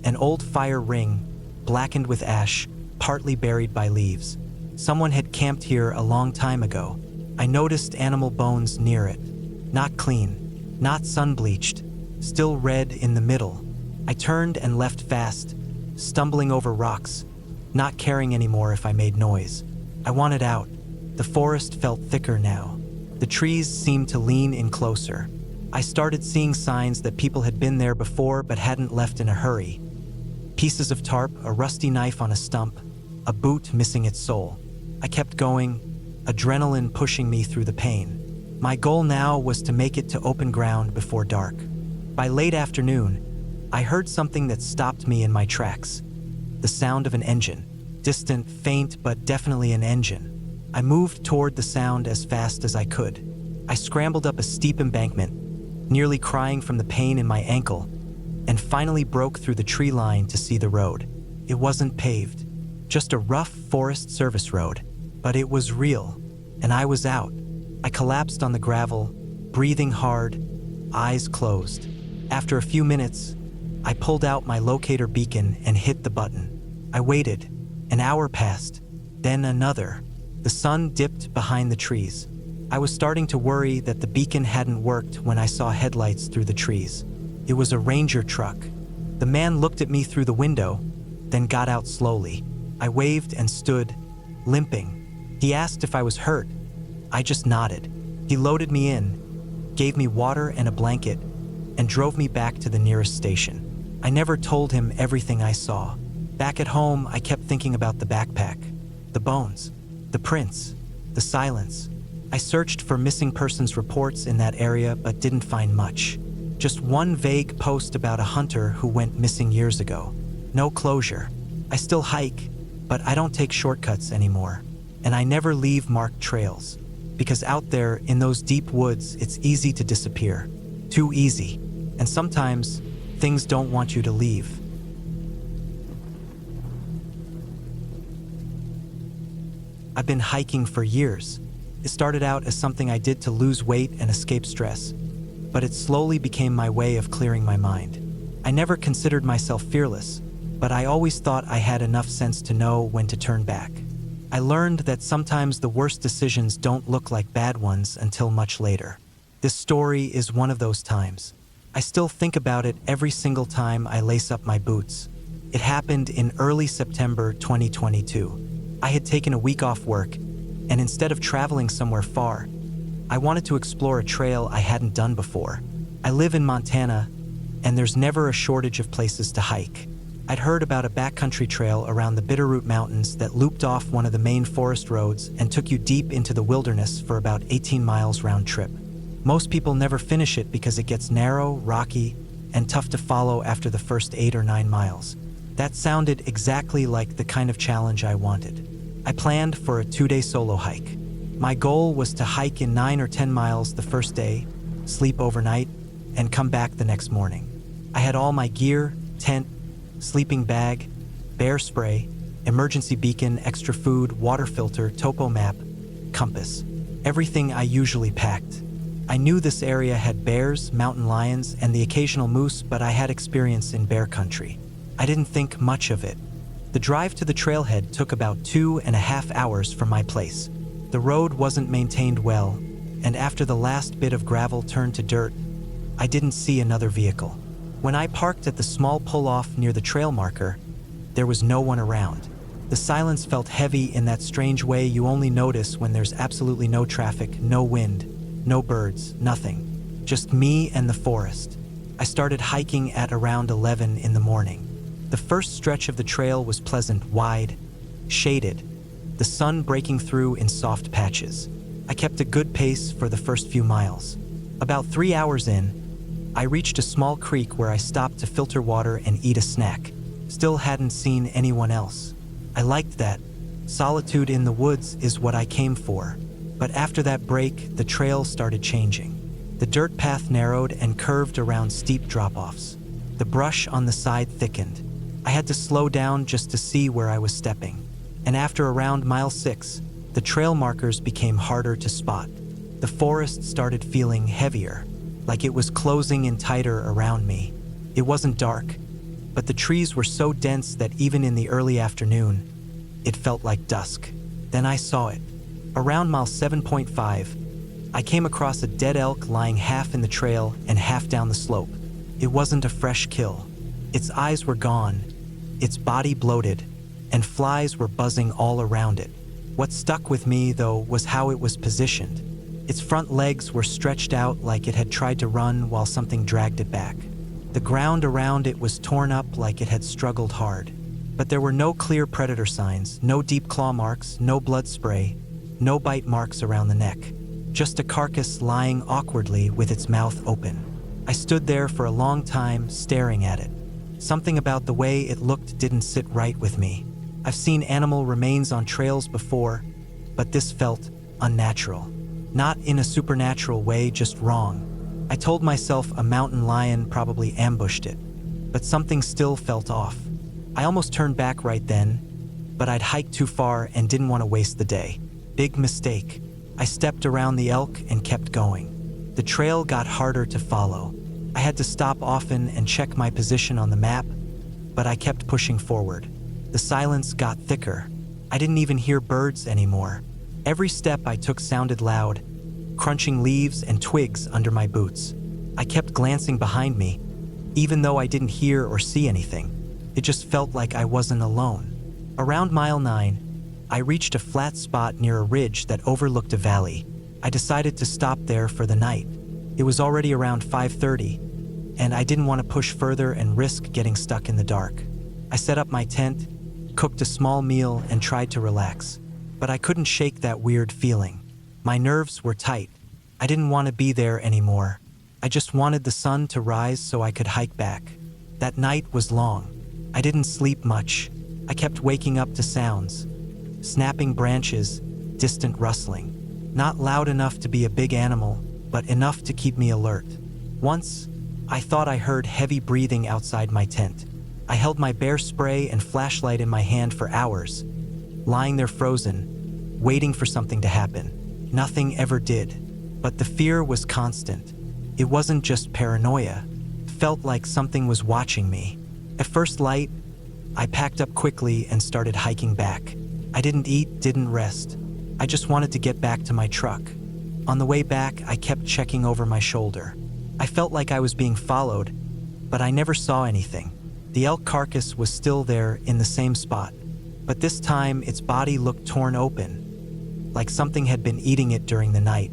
An old fire ring, blackened with ash, partly buried by leaves. Someone had camped here a long time ago. I noticed animal bones near it. Not clean, not sun-bleached, still red in the middle. I turned and left fast, stumbling over rocks, not caring anymore if I made noise. I wanted out. The forest felt thicker now. The trees seemed to lean in closer. I started seeing signs that people had been there before but hadn't left in a hurry. Pieces of tarp, a rusty knife on a stump, a boot missing its sole. I kept going, adrenaline pushing me through the pain. My goal now was to make it to open ground before dark. By late afternoon, I heard something that stopped me in my tracks. The sound of an engine. Distant, faint, but definitely an engine. I moved toward the sound as fast as I could. I scrambled up a steep embankment, nearly crying from the pain in my ankle, and finally broke through the tree line to see the road. It wasn't paved, just a rough forest service road, but it was real, and I was out. I collapsed on the gravel, breathing hard, eyes closed. After a few minutes, I pulled out my locator beacon and hit the button. I waited. An hour passed, then another. The sun dipped behind the trees. I was starting to worry that the beacon hadn't worked when I saw headlights through the trees. It was a ranger truck. The man looked at me through the window, then got out slowly. I waved and stood, limping. He asked if I was hurt. I just nodded. He loaded me in, gave me water and a blanket, and drove me back to the nearest station. I never told him everything I saw. Back at home, I kept thinking about the backpack, the bones, the prints, the silence. I searched for missing persons reports in that area but didn't find much. Just one vague post about a hunter who went missing years ago. No closure. I still hike, but I don't take shortcuts anymore. And I never leave marked trails. Because out there in those deep woods, it's easy to disappear. Too easy. And sometimes, things don't want you to leave. I've been hiking for years. It started out as something I did to lose weight and escape stress, but it slowly became my way of clearing my mind. I never considered myself fearless, but I always thought I had enough sense to know when to turn back. I learned that sometimes the worst decisions don't look like bad ones until much later. This story is one of those times. I still think about it every single time I lace up my boots. It happened in early September 2022. I had taken a week off work, and instead of traveling somewhere far, I wanted to explore a trail I hadn't done before. I live in Montana, and there's never a shortage of places to hike. I'd heard about a backcountry trail around the Bitterroot Mountains that looped off one of the main forest roads and took you deep into the wilderness for about 18 miles round trip. Most people never finish it because it gets narrow, rocky, and tough to follow after the first 8 or 9 miles. That sounded exactly like the kind of challenge I wanted. I planned for a 2-day solo hike. My goal was to hike in 9 or 10 miles the first day, sleep overnight, and come back the next morning. I had all my gear, tent, sleeping bag, bear spray, emergency beacon, extra food, water filter, topo map, compass. Everything I usually packed. I knew this area had bears, mountain lions, and the occasional moose, but I had experience in bear country. I didn't think much of it. The drive to the trailhead took about 2.5 hours from my place. The road wasn't maintained well, and after the last bit of gravel turned to dirt, I didn't see another vehicle. When I parked at the small pull-off near the trail marker, there was no one around. The silence felt heavy in that strange way you only notice when there's absolutely no traffic, no wind, no birds, nothing. Just me and the forest. I started hiking at around 11 in the morning. The first stretch of the trail was pleasant, wide, shaded, the sun breaking through in soft patches. I kept a good pace for the first few miles. About 3 hours in, I reached a small creek where I stopped to filter water and eat a snack. Still hadn't seen anyone else. I liked that. Solitude in the woods is what I came for. But after that break, the trail started changing. The dirt path narrowed and curved around steep drop-offs. The brush on the side thickened. I had to slow down just to see where I was stepping. And after around mile 6, the trail markers became harder to spot. The forest started feeling heavier, like it was closing in tighter around me. It wasn't dark, but the trees were so dense that even in the early afternoon, it felt like dusk. Then I saw it. Around mile 7.5, I came across a dead elk lying half in the trail and half down the slope. It wasn't a fresh kill. Its eyes were gone, its body bloated, and flies were buzzing all around it. What stuck with me, though, was how it was positioned. Its front legs were stretched out like it had tried to run while something dragged it back. The ground around it was torn up like it had struggled hard. But there were no clear predator signs, no deep claw marks, no blood spray, no bite marks around the neck. Just a carcass lying awkwardly with its mouth open. I stood there for a long time, staring at it. Something about the way it looked didn't sit right with me. I've seen animal remains on trails before, but this felt unnatural. Not in a supernatural way, just wrong. I told myself a mountain lion probably ambushed it, but something still felt off. I almost turned back right then, but I'd hiked too far and didn't want to waste the day. Big mistake. I stepped around the elk and kept going. The trail got harder to follow. I had to stop often and check my position on the map, but I kept pushing forward. The silence got thicker. I didn't even hear birds anymore. Every step I took sounded loud, crunching leaves and twigs under my boots. I kept glancing behind me, even though I didn't hear or see anything. It just felt like I wasn't alone. Around mile 9, I reached a flat spot near a ridge that overlooked a valley. I decided to stop there for the night. It was already around 5:30, and I didn't want to push further and risk getting stuck in the dark. I set up my tent, cooked a small meal, and tried to relax. But I couldn't shake that weird feeling. My nerves were tight. I didn't want to be there anymore. I just wanted the sun to rise so I could hike back. That night was long. I didn't sleep much. I kept waking up to sounds. Snapping branches, distant rustling. Not loud enough to be a big animal, but enough to keep me alert. Once, I thought I heard heavy breathing outside my tent. I held my bear spray and flashlight in my hand for hours, lying there frozen, waiting for something to happen. Nothing ever did. But the fear was constant. It wasn't just paranoia. It felt like something was watching me. At first light, I packed up quickly and started hiking back. I didn't eat, didn't rest. I just wanted to get back to my truck. On the way back, I kept checking over my shoulder. I felt like I was being followed, but I never saw anything. The elk carcass was still there in the same spot, but this time its body looked torn open, like something had been eating it during the night.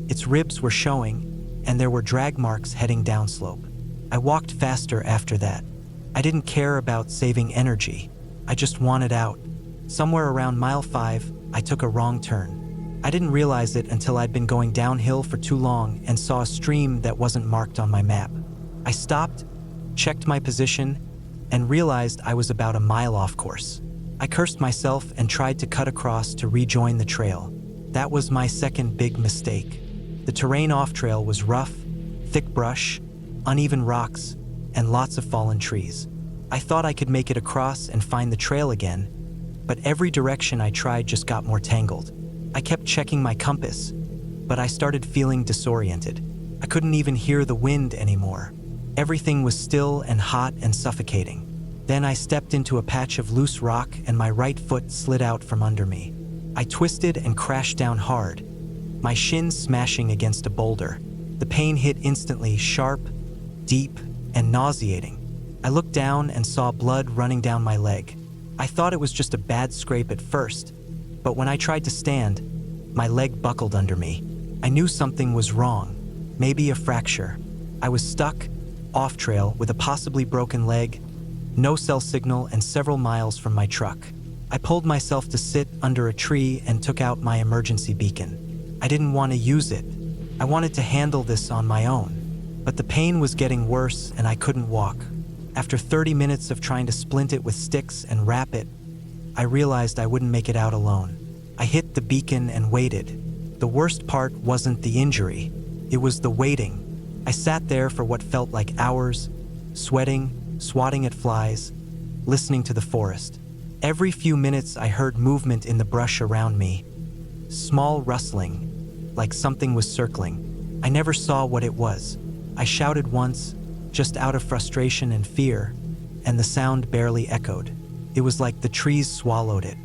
Its ribs were showing, and there were drag marks heading downslope. I walked faster after that. I didn't care about saving energy. I just wanted out. Somewhere around mile 5, I took a wrong turn. I didn't realize it until I'd been going downhill for too long and saw a stream that wasn't marked on my map. I stopped, checked my position, and realized I was about a mile off course. I cursed myself and tried to cut across to rejoin the trail. That was my second big mistake. The terrain off-trail was rough, thick brush, uneven rocks, and lots of fallen trees. I thought I could make it across and find the trail again, but every direction I tried just got more tangled. I kept checking my compass, but I started feeling disoriented. I couldn't even hear the wind anymore. Everything was still and hot and suffocating. Then I stepped into a patch of loose rock and my right foot slid out from under me. I twisted and crashed down hard, my shins smashing against a boulder. The pain hit instantly, sharp, deep, and nauseating. I looked down and saw blood running down my leg. I thought it was just a bad scrape at first, but when I tried to stand, my leg buckled under me. I knew something was wrong, maybe a fracture. I was stuck, off trail, with a possibly broken leg, no cell signal, and several miles from my truck. I pulled myself to sit under a tree and took out my emergency beacon. I didn't want to use it. I wanted to handle this on my own. But the pain was getting worse and I couldn't walk. After 30 minutes of trying to splint it with sticks and wrap it, I realized I wouldn't make it out alone. I hit the beacon and waited. The worst part wasn't the injury, it was the waiting. I sat there for what felt like hours, sweating, swatting at flies, listening to the forest. Every few minutes I heard movement in the brush around me. Small rustling, like something was circling. I never saw what it was. I shouted once, just out of frustration and fear, and the sound barely echoed. It was like the trees swallowed it.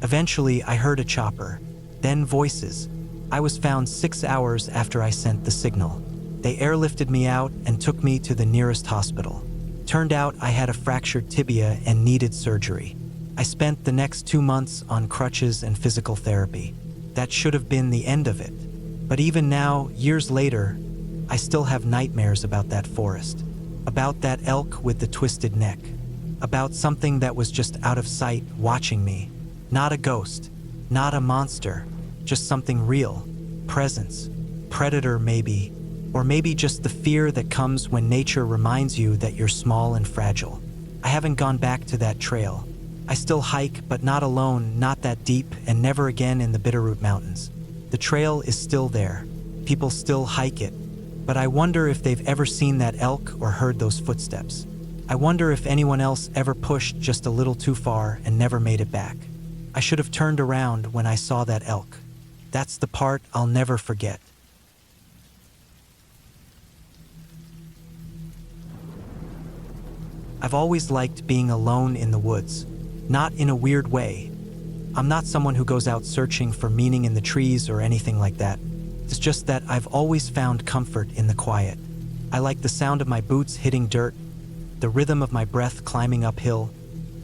Eventually, I heard a chopper, then voices. I was found 6 hours after I sent the signal. They airlifted me out and took me to the nearest hospital. Turned out I had a fractured tibia and needed surgery. I spent the next 2 months on crutches and physical therapy. That should have been the end of it. But even now, years later, I still have nightmares about that forest, about that elk with the twisted neck, about something that was just out of sight watching me. Not a ghost, not a monster, just something real. Presence, predator maybe, or maybe just the fear that comes when nature reminds you that you're small and fragile. I haven't gone back to that trail. I still hike, but not alone, not that deep, and never again in the Bitterroot Mountains. The trail is still there. People still hike it. But I wonder if they've ever seen that elk or heard those footsteps. I wonder if anyone else ever pushed just a little too far and never made it back. I should have turned around when I saw that elk. That's the part I'll never forget. I've always liked being alone in the woods, not in a weird way. I'm not someone who goes out searching for meaning in the trees or anything like that. It's just that I've always found comfort in the quiet. I like the sound of my boots hitting dirt, the rhythm of my breath climbing uphill,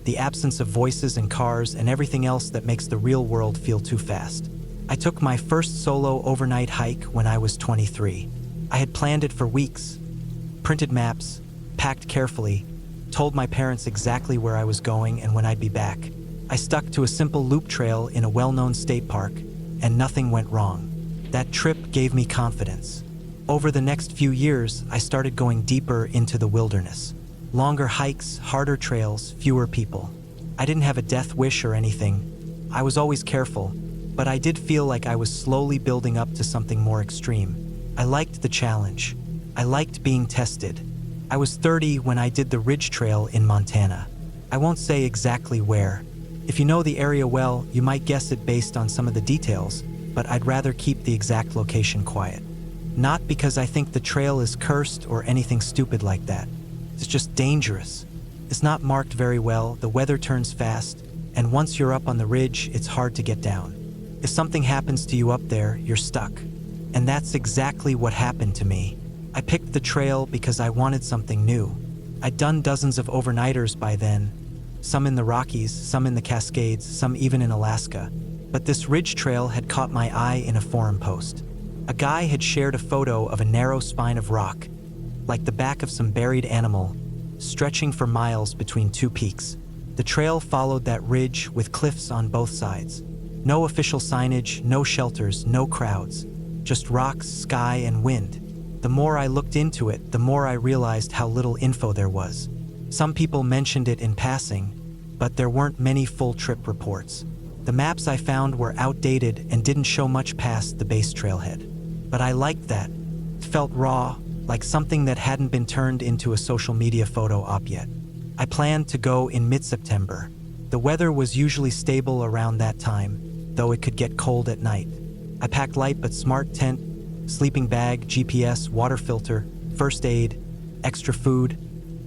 the absence of voices and cars and everything else that makes the real world feel too fast. I took my first solo overnight hike when I was 23. I had planned it for weeks, printed maps, packed carefully, told my parents exactly where I was going and when I'd be back. I stuck to a simple loop trail in a well-known state park, and nothing went wrong. That trip gave me confidence. Over the next few years, I started going deeper into the wilderness. Longer hikes, harder trails, fewer people. I didn't have a death wish or anything. I was always careful, but I did feel like I was slowly building up to something more extreme. I liked the challenge. I liked being tested. I was 30 when I did the Ridge Trail in Montana. I won't say exactly where. If you know the area well, you might guess it based on some of the details, but I'd rather keep the exact location quiet. Not because I think the trail is cursed or anything stupid like that. It's just dangerous. It's not marked very well, the weather turns fast, and once you're up on the ridge, it's hard to get down. If something happens to you up there, you're stuck. And that's exactly what happened to me. I picked the trail because I wanted something new. I'd done dozens of overnighters by then, some in the Rockies, some in the Cascades, some even in Alaska. But this ridge trail had caught my eye in a forum post. A guy had shared a photo of a narrow spine of rock, like the back of some buried animal, stretching for miles between two peaks. The trail followed that ridge with cliffs on both sides. No official signage, no shelters, no crowds, just rocks, sky, and wind. The more I looked into it, the more I realized how little info there was. Some people mentioned it in passing, but there weren't many full trip reports. The maps I found were outdated and didn't show much past the base trailhead. But I liked that. It felt raw, like something that hadn't been turned into a social media photo op yet. I planned to go in mid-September. The weather was usually stable around that time, though it could get cold at night. I packed light but smart tent, sleeping bag, GPS, water filter, first aid, extra food,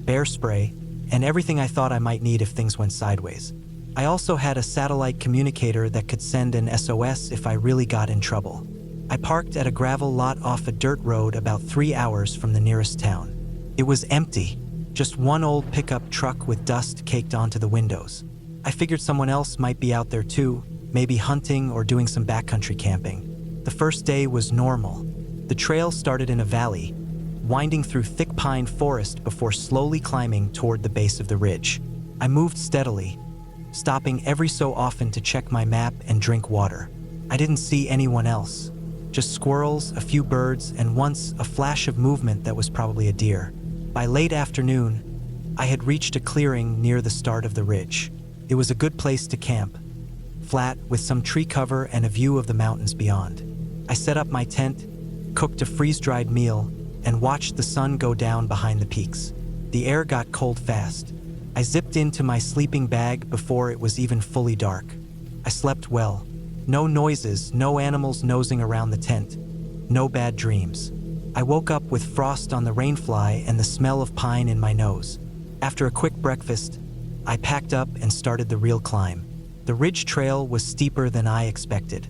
bear spray, and everything I thought I might need if things went sideways. I also had a satellite communicator that could send an SOS if I really got in trouble. I parked at a gravel lot off a dirt road about 3 hours from the nearest town. It was empty, just one old pickup truck with dust caked onto the windows. I figured someone else might be out there too, maybe hunting or doing some backcountry camping. The first day was normal. The trail started in a valley, winding through thick pine forest before slowly climbing toward the base of the ridge. I moved steadily, stopping every so often to check my map and drink water. I didn't see anyone else. Just squirrels, a few birds, and once a flash of movement that was probably a deer. By late afternoon, I had reached a clearing near the start of the ridge. It was a good place to camp, flat with some tree cover and a view of the mountains beyond. I set up my tent, cooked a freeze-dried meal, and watched the sun go down behind the peaks. The air got cold fast. I zipped into my sleeping bag before it was even fully dark. I slept well. No noises, no animals nosing around the tent, no bad dreams. I woke up with frost on the rainfly and the smell of pine in my nose. After a quick breakfast, I packed up and started the real climb. The ridge trail was steeper than I expected.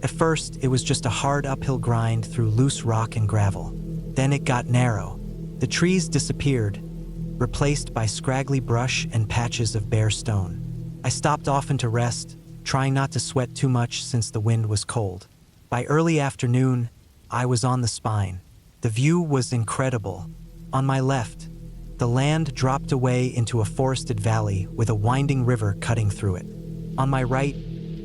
At first, it was just a hard uphill grind through loose rock and gravel. Then it got narrow. The trees disappeared, replaced by scraggly brush and patches of bare stone. I stopped often to rest, trying not to sweat too much since the wind was cold. By early afternoon, I was on the spine. The view was incredible. On my left, the land dropped away into a forested valley with a winding river cutting through it. On my right,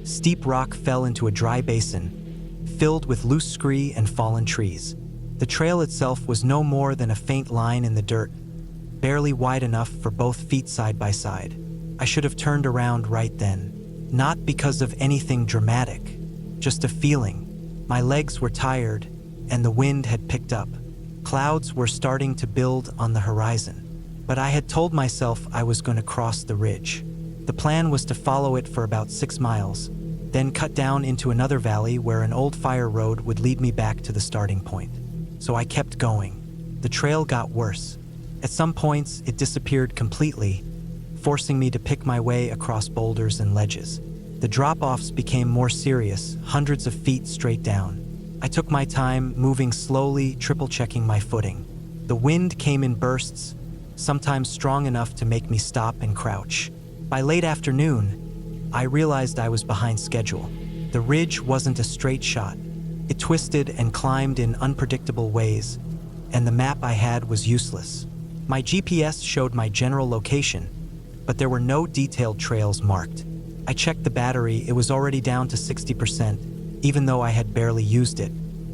steep rock fell into a dry basin, filled with loose scree and fallen trees. The trail itself was no more than a faint line in the dirt, barely wide enough for both feet side by side. I should have turned around right then. Not because of anything dramatic, just a feeling. My legs were tired, and the wind had picked up. Clouds were starting to build on the horizon, but I had told myself I was going to cross the ridge. The plan was to follow it for about 6 miles, then cut down into another valley where an old fire road would lead me back to the starting point. So I kept going. The trail got worse. At some points, it disappeared completely, forcing me to pick my way across boulders and ledges. The drop-offs became more serious, hundreds of feet straight down. I took my time, moving slowly, triple-checking my footing. The wind came in bursts, sometimes strong enough to make me stop and crouch. By late afternoon, I realized I was behind schedule. The ridge wasn't a straight shot. It twisted and climbed in unpredictable ways, and the map I had was useless. My GPS showed my general location, but there were no detailed trails marked. I checked the battery, it was already down to 60%, even though I had barely used it.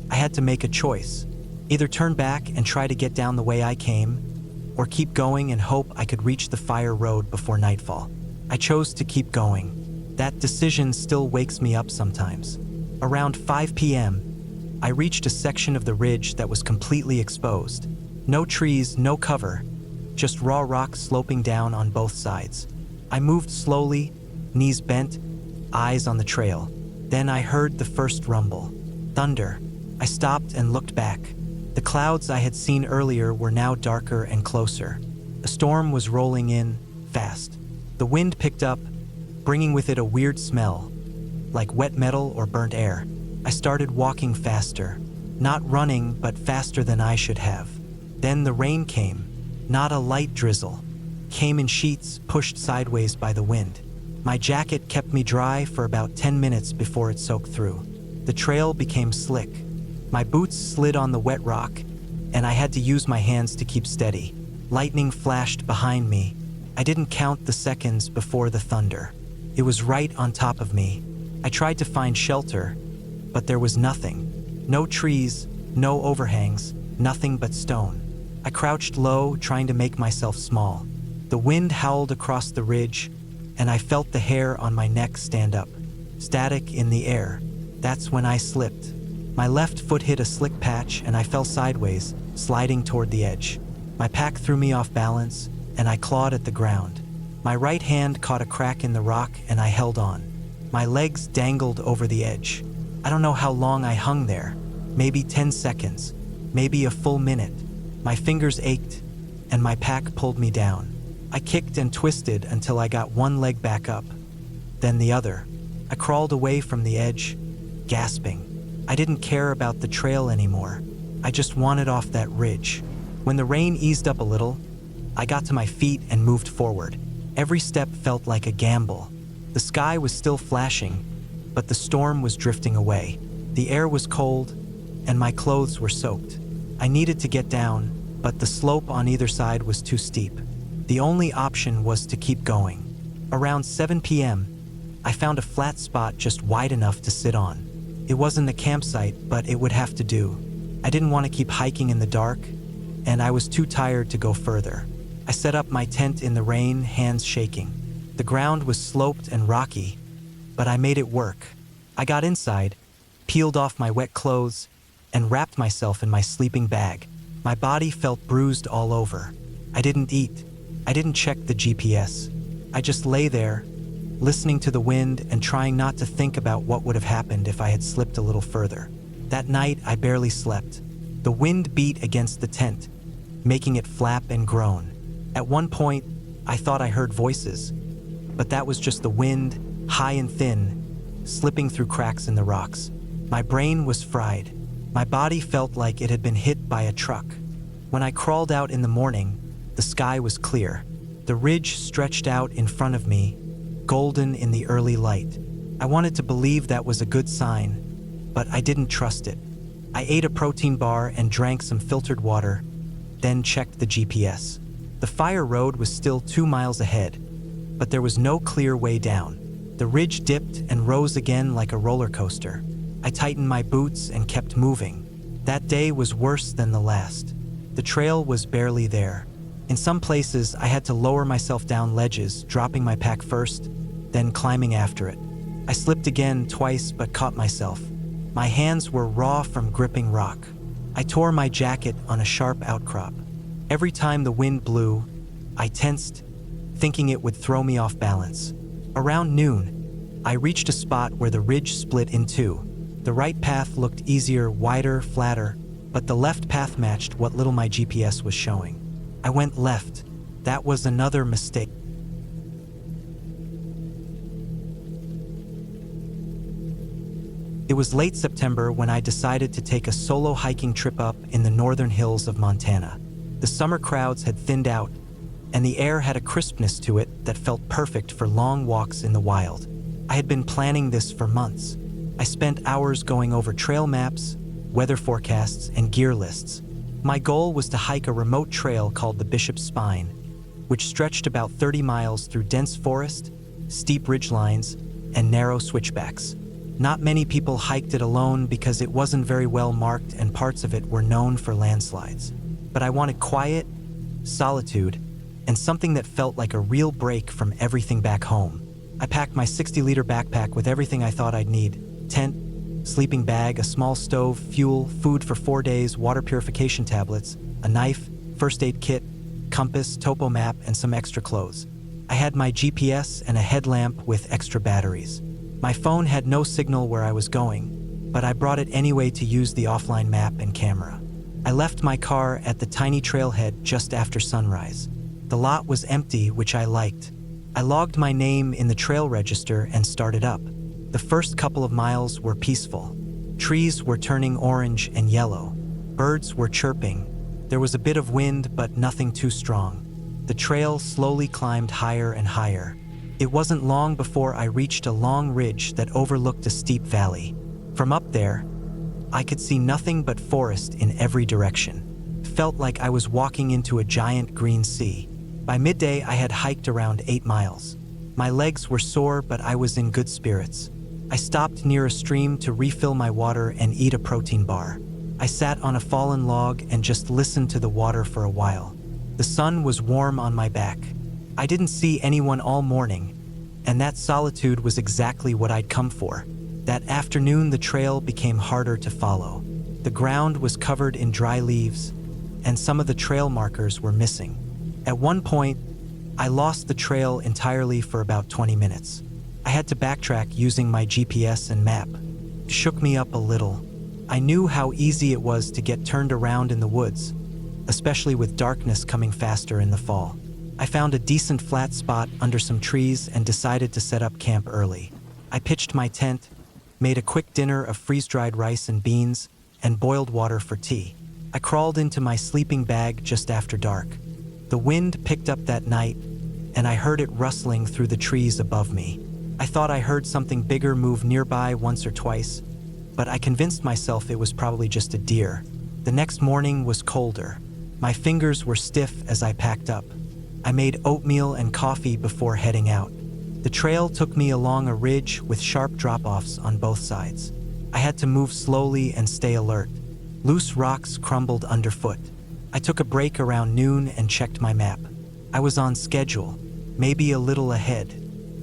I had to make a choice. Either turn back and try to get down the way I came, or keep going and hope I could reach the fire road before nightfall. I chose to keep going. That decision still wakes me up sometimes. Around 5 p.m., I reached a section of the ridge that was completely exposed. No trees, no cover, just raw rock sloping down on both sides. I moved slowly, knees bent, eyes on the trail. Then I heard the first rumble. Thunder. I stopped and looked back. The clouds I had seen earlier were now darker and closer. A storm was rolling in, fast. The wind picked up, bringing with it a weird smell, like wet metal or burnt air. I started walking faster, not running, but faster than I should have. Then the rain came, not a light drizzle, came in sheets pushed sideways by the wind. My jacket kept me dry for about 10 minutes before it soaked through. The trail became slick. My boots slid on the wet rock, and I had to use my hands to keep steady. Lightning flashed behind me. I didn't count the seconds before the thunder. It was right on top of me. I tried to find shelter, but there was nothing. No trees, no overhangs, nothing but stone. I crouched low, trying to make myself small. The wind howled across the ridge, and I felt the hair on my neck stand up. Static in the air. That's when I slipped. My left foot hit a slick patch and I fell sideways, sliding toward the edge. My pack threw me off balance, and I clawed at the ground. My right hand caught a crack in the rock and I held on. My legs dangled over the edge. I don't know how long I hung there. Maybe 10 seconds, maybe a full minute. My fingers ached, and my pack pulled me down. I kicked and twisted until I got one leg back up, then the other. I crawled away from the edge, gasping. I didn't care about the trail anymore. I just wanted off that ridge. When the rain eased up a little, I got to my feet and moved forward. Every step felt like a gamble. The sky was still flashing, but the storm was drifting away. The air was cold, and my clothes were soaked. I needed to get down, but the slope on either side was too steep. The only option was to keep going. Around 7 p.m., I found a flat spot just wide enough to sit on. It wasn't a campsite, but it would have to do. I didn't want to keep hiking in the dark, and I was too tired to go further. I set up my tent in the rain, hands shaking. The ground was sloped and rocky, but I made it work. I got inside, peeled off my wet clothes, and wrapped myself in my sleeping bag. My body felt bruised all over. I didn't eat. I didn't check the GPS. I just lay there, listening to the wind and trying not to think about what would have happened if I had slipped a little further. That night, I barely slept. The wind beat against the tent, making it flap and groan. At one point, I thought I heard voices, but that was just the wind, high and thin, slipping through cracks in the rocks. My brain was fried. My body felt like it had been hit by a truck. When I crawled out in the morning, the sky was clear. The ridge stretched out in front of me, golden in the early light. I wanted to believe that was a good sign, but I didn't trust it. I ate a protein bar and drank some filtered water, then checked the GPS. The fire road was still 2 miles ahead, but there was no clear way down. The ridge dipped and rose again like a roller coaster. I tightened my boots and kept moving. That day was worse than the last. The trail was barely there. In some places, I had to lower myself down ledges, dropping my pack first, then climbing after it. I slipped again twice but caught myself. My hands were raw from gripping rock. I tore my jacket on a sharp outcrop. Every time the wind blew, I tensed, thinking it would throw me off balance. Around noon, I reached a spot where the ridge split in two. The right path looked easier, wider, flatter, but the left path matched what little my GPS was showing. I went left. That was another mistake. It was late September when I decided to take a solo hiking trip up in the northern hills of Montana. The summer crowds had thinned out, and the air had a crispness to it that felt perfect for long walks in the wild. I had been planning this for months. I spent hours going over trail maps, weather forecasts, and gear lists. My goal was to hike a remote trail called the Bishop's Spine, which stretched about 30 miles through dense forest, steep ridgelines, and narrow switchbacks. Not many people hiked it alone because it wasn't very well marked and parts of it were known for landslides. But I wanted quiet, solitude, and something that felt like a real break from everything back home. I packed my 60-liter backpack with everything I thought I'd need: tent, sleeping bag, a small stove, fuel, food for 4 days, water purification tablets, a knife, first aid kit, compass, topo map, and some extra clothes. I had my GPS and a headlamp with extra batteries. My phone had no signal where I was going, but I brought it anyway to use the offline map and camera. I left my car at the tiny trailhead just after sunrise. The lot was empty, which I liked. I logged my name in the trail register and started up. The first couple of miles were peaceful. Trees were turning orange and yellow. Birds were chirping. There was a bit of wind, but nothing too strong. The trail slowly climbed higher and higher. It wasn't long before I reached a long ridge that overlooked a steep valley. From up there, I could see nothing but forest in every direction. It felt like I was walking into a giant green sea. By midday, I had hiked around 8 miles. My legs were sore, but I was in good spirits. I stopped near a stream to refill my water and eat a protein bar. I sat on a fallen log and just listened to the water for a while. The sun was warm on my back. I didn't see anyone all morning, and that solitude was exactly what I'd come for. That afternoon, the trail became harder to follow. The ground was covered in dry leaves, and some of the trail markers were missing. At one point, I lost the trail entirely for about 20 minutes. I had to backtrack using my GPS and map. It shook me up a little. I knew how easy it was to get turned around in the woods, especially with darkness coming faster in the fall. I found a decent flat spot under some trees and decided to set up camp early. I pitched my tent, made a quick dinner of freeze-dried rice and beans, and boiled water for tea. I crawled into my sleeping bag just after dark. The wind picked up that night, and I heard it rustling through the trees above me. I thought I heard something bigger move nearby once or twice, but I convinced myself it was probably just a deer. The next morning was colder. My fingers were stiff as I packed up. I made oatmeal and coffee before heading out. The trail took me along a ridge with sharp drop-offs on both sides. I had to move slowly and stay alert. Loose rocks crumbled underfoot. I took a break around noon and checked my map. I was on schedule, maybe a little ahead.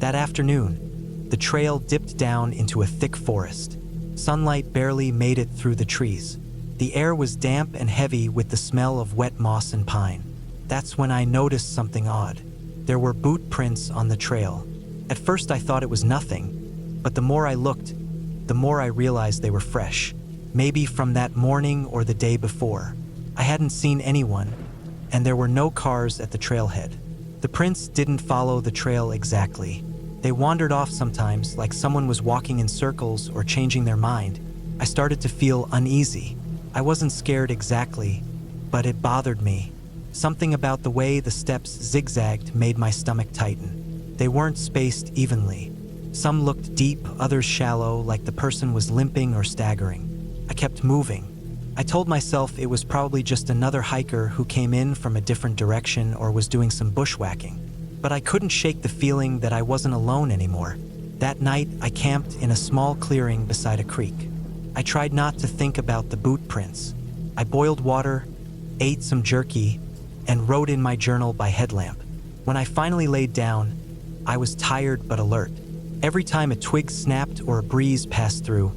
That afternoon, the trail dipped down into a thick forest. Sunlight barely made it through the trees. The air was damp and heavy with the smell of wet moss and pine. That's when I noticed something odd. There were boot prints on the trail. At first I thought it was nothing, but the more I looked, the more I realized they were fresh. Maybe from that morning or the day before. I hadn't seen anyone, and there were no cars at the trailhead. The prints didn't follow the trail exactly. They wandered off sometimes, like someone was walking in circles or changing their mind. I started to feel uneasy. I wasn't scared exactly, but it bothered me. Something about the way the steps zigzagged made my stomach tighten. They weren't spaced evenly. Some looked deep, others shallow, like the person was limping or staggering. I kept moving. I told myself it was probably just another hiker who came in from a different direction or was doing some bushwhacking. But I couldn't shake the feeling that I wasn't alone anymore. That night, I camped in a small clearing beside a creek. I tried not to think about the boot prints. I boiled water, ate some jerky, and wrote in my journal by headlamp. When I finally laid down, I was tired but alert. Every time a twig snapped or a breeze passed through,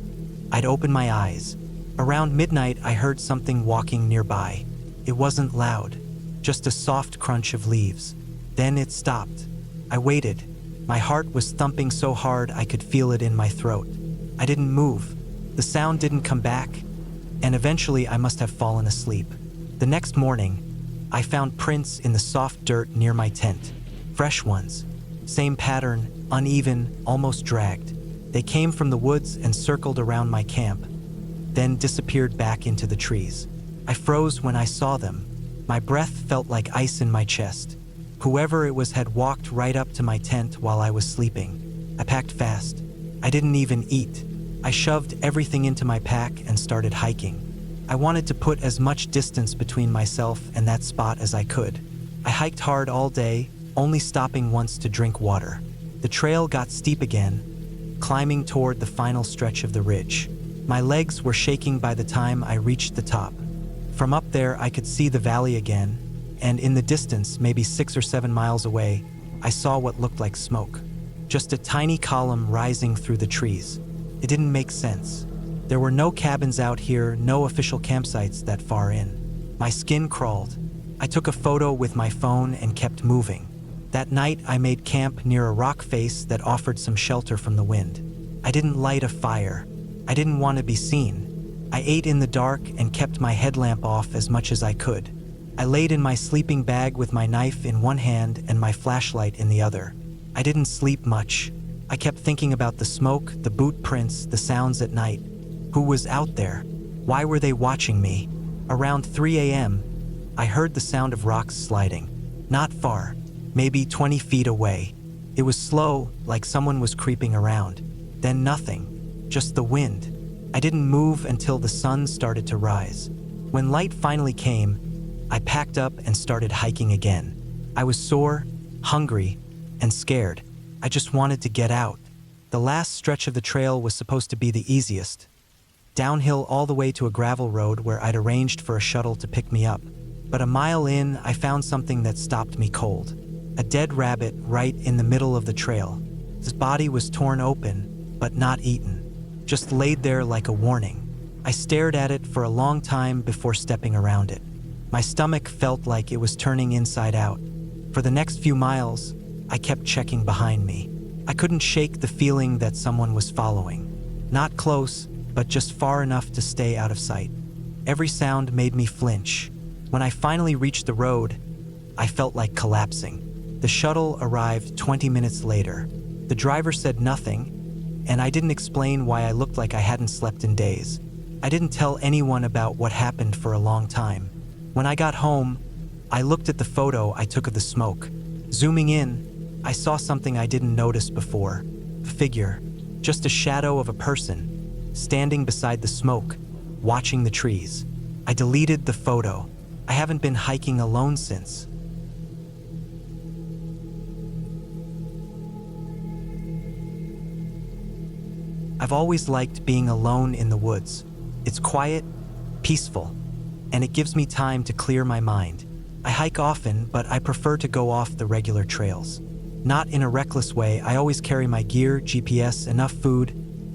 I'd open my eyes. Around midnight, I heard something walking nearby. It wasn't loud, just a soft crunch of leaves. Then it stopped. I waited. My heart was thumping so hard I could feel it in my throat. I didn't move. The sound didn't come back, and eventually I must have fallen asleep. The next morning, I found prints in the soft dirt near my tent. Fresh ones. Same pattern, uneven, almost dragged. They came from the woods and circled around my camp, then disappeared back into the trees. I froze when I saw them. My breath felt like ice in my chest. Whoever it was had walked right up to my tent while I was sleeping. I packed fast. I didn't even eat. I shoved everything into my pack and started hiking. I wanted to put as much distance between myself and that spot as I could. I hiked hard all day, only stopping once to drink water. The trail got steep again, climbing toward the final stretch of the ridge. My legs were shaking by the time I reached the top. From up there, I could see the valley again, and in the distance, maybe 6 or 7 miles away, I saw what looked like smoke. Just a tiny column rising through the trees. It didn't make sense. There were no cabins out here, no official campsites that far in. My skin crawled. I took a photo with my phone and kept moving. That night, I made camp near a rock face that offered some shelter from the wind. I didn't light a fire. I didn't want to be seen. I ate in the dark and kept my headlamp off as much as I could. I laid in my sleeping bag with my knife in one hand and my flashlight in the other. I didn't sleep much. I kept thinking about the smoke, the boot prints, the sounds at night. Who was out there? Why were they watching me? Around 3 a.m., I heard the sound of rocks sliding. Not far, maybe 20 feet away. It was slow, like someone was creeping around. Then nothing, just the wind. I didn't move until the sun started to rise. When light finally came, I packed up and started hiking again. I was sore, hungry, and scared. I just wanted to get out. The last stretch of the trail was supposed to be the easiest. Downhill all the way to a gravel road where I'd arranged for a shuttle to pick me up. But a mile in, I found something that stopped me cold. A dead rabbit right in the middle of the trail. His body was torn open, but not eaten. Just laid there like a warning. I stared at it for a long time before stepping around it. My stomach felt like it was turning inside out. For the next few miles, I kept checking behind me. I couldn't shake the feeling that someone was following. Not close, but just far enough to stay out of sight. Every sound made me flinch. When I finally reached the road, I felt like collapsing. The shuttle arrived 20 minutes later. The driver said nothing, and I didn't explain why I looked like I hadn't slept in days. I didn't tell anyone about what happened for a long time. When I got home, I looked at the photo I took of the smoke. Zooming in, I saw something I didn't notice before. A figure, just a shadow of a person, standing beside the smoke, watching the trees. I deleted the photo. I haven't been hiking alone since. I've always liked being alone in the woods. It's quiet, peaceful, and it gives me time to clear my mind. I hike often, but I prefer to go off the regular trails. Not in a reckless way, I always carry my gear, GPS, enough food,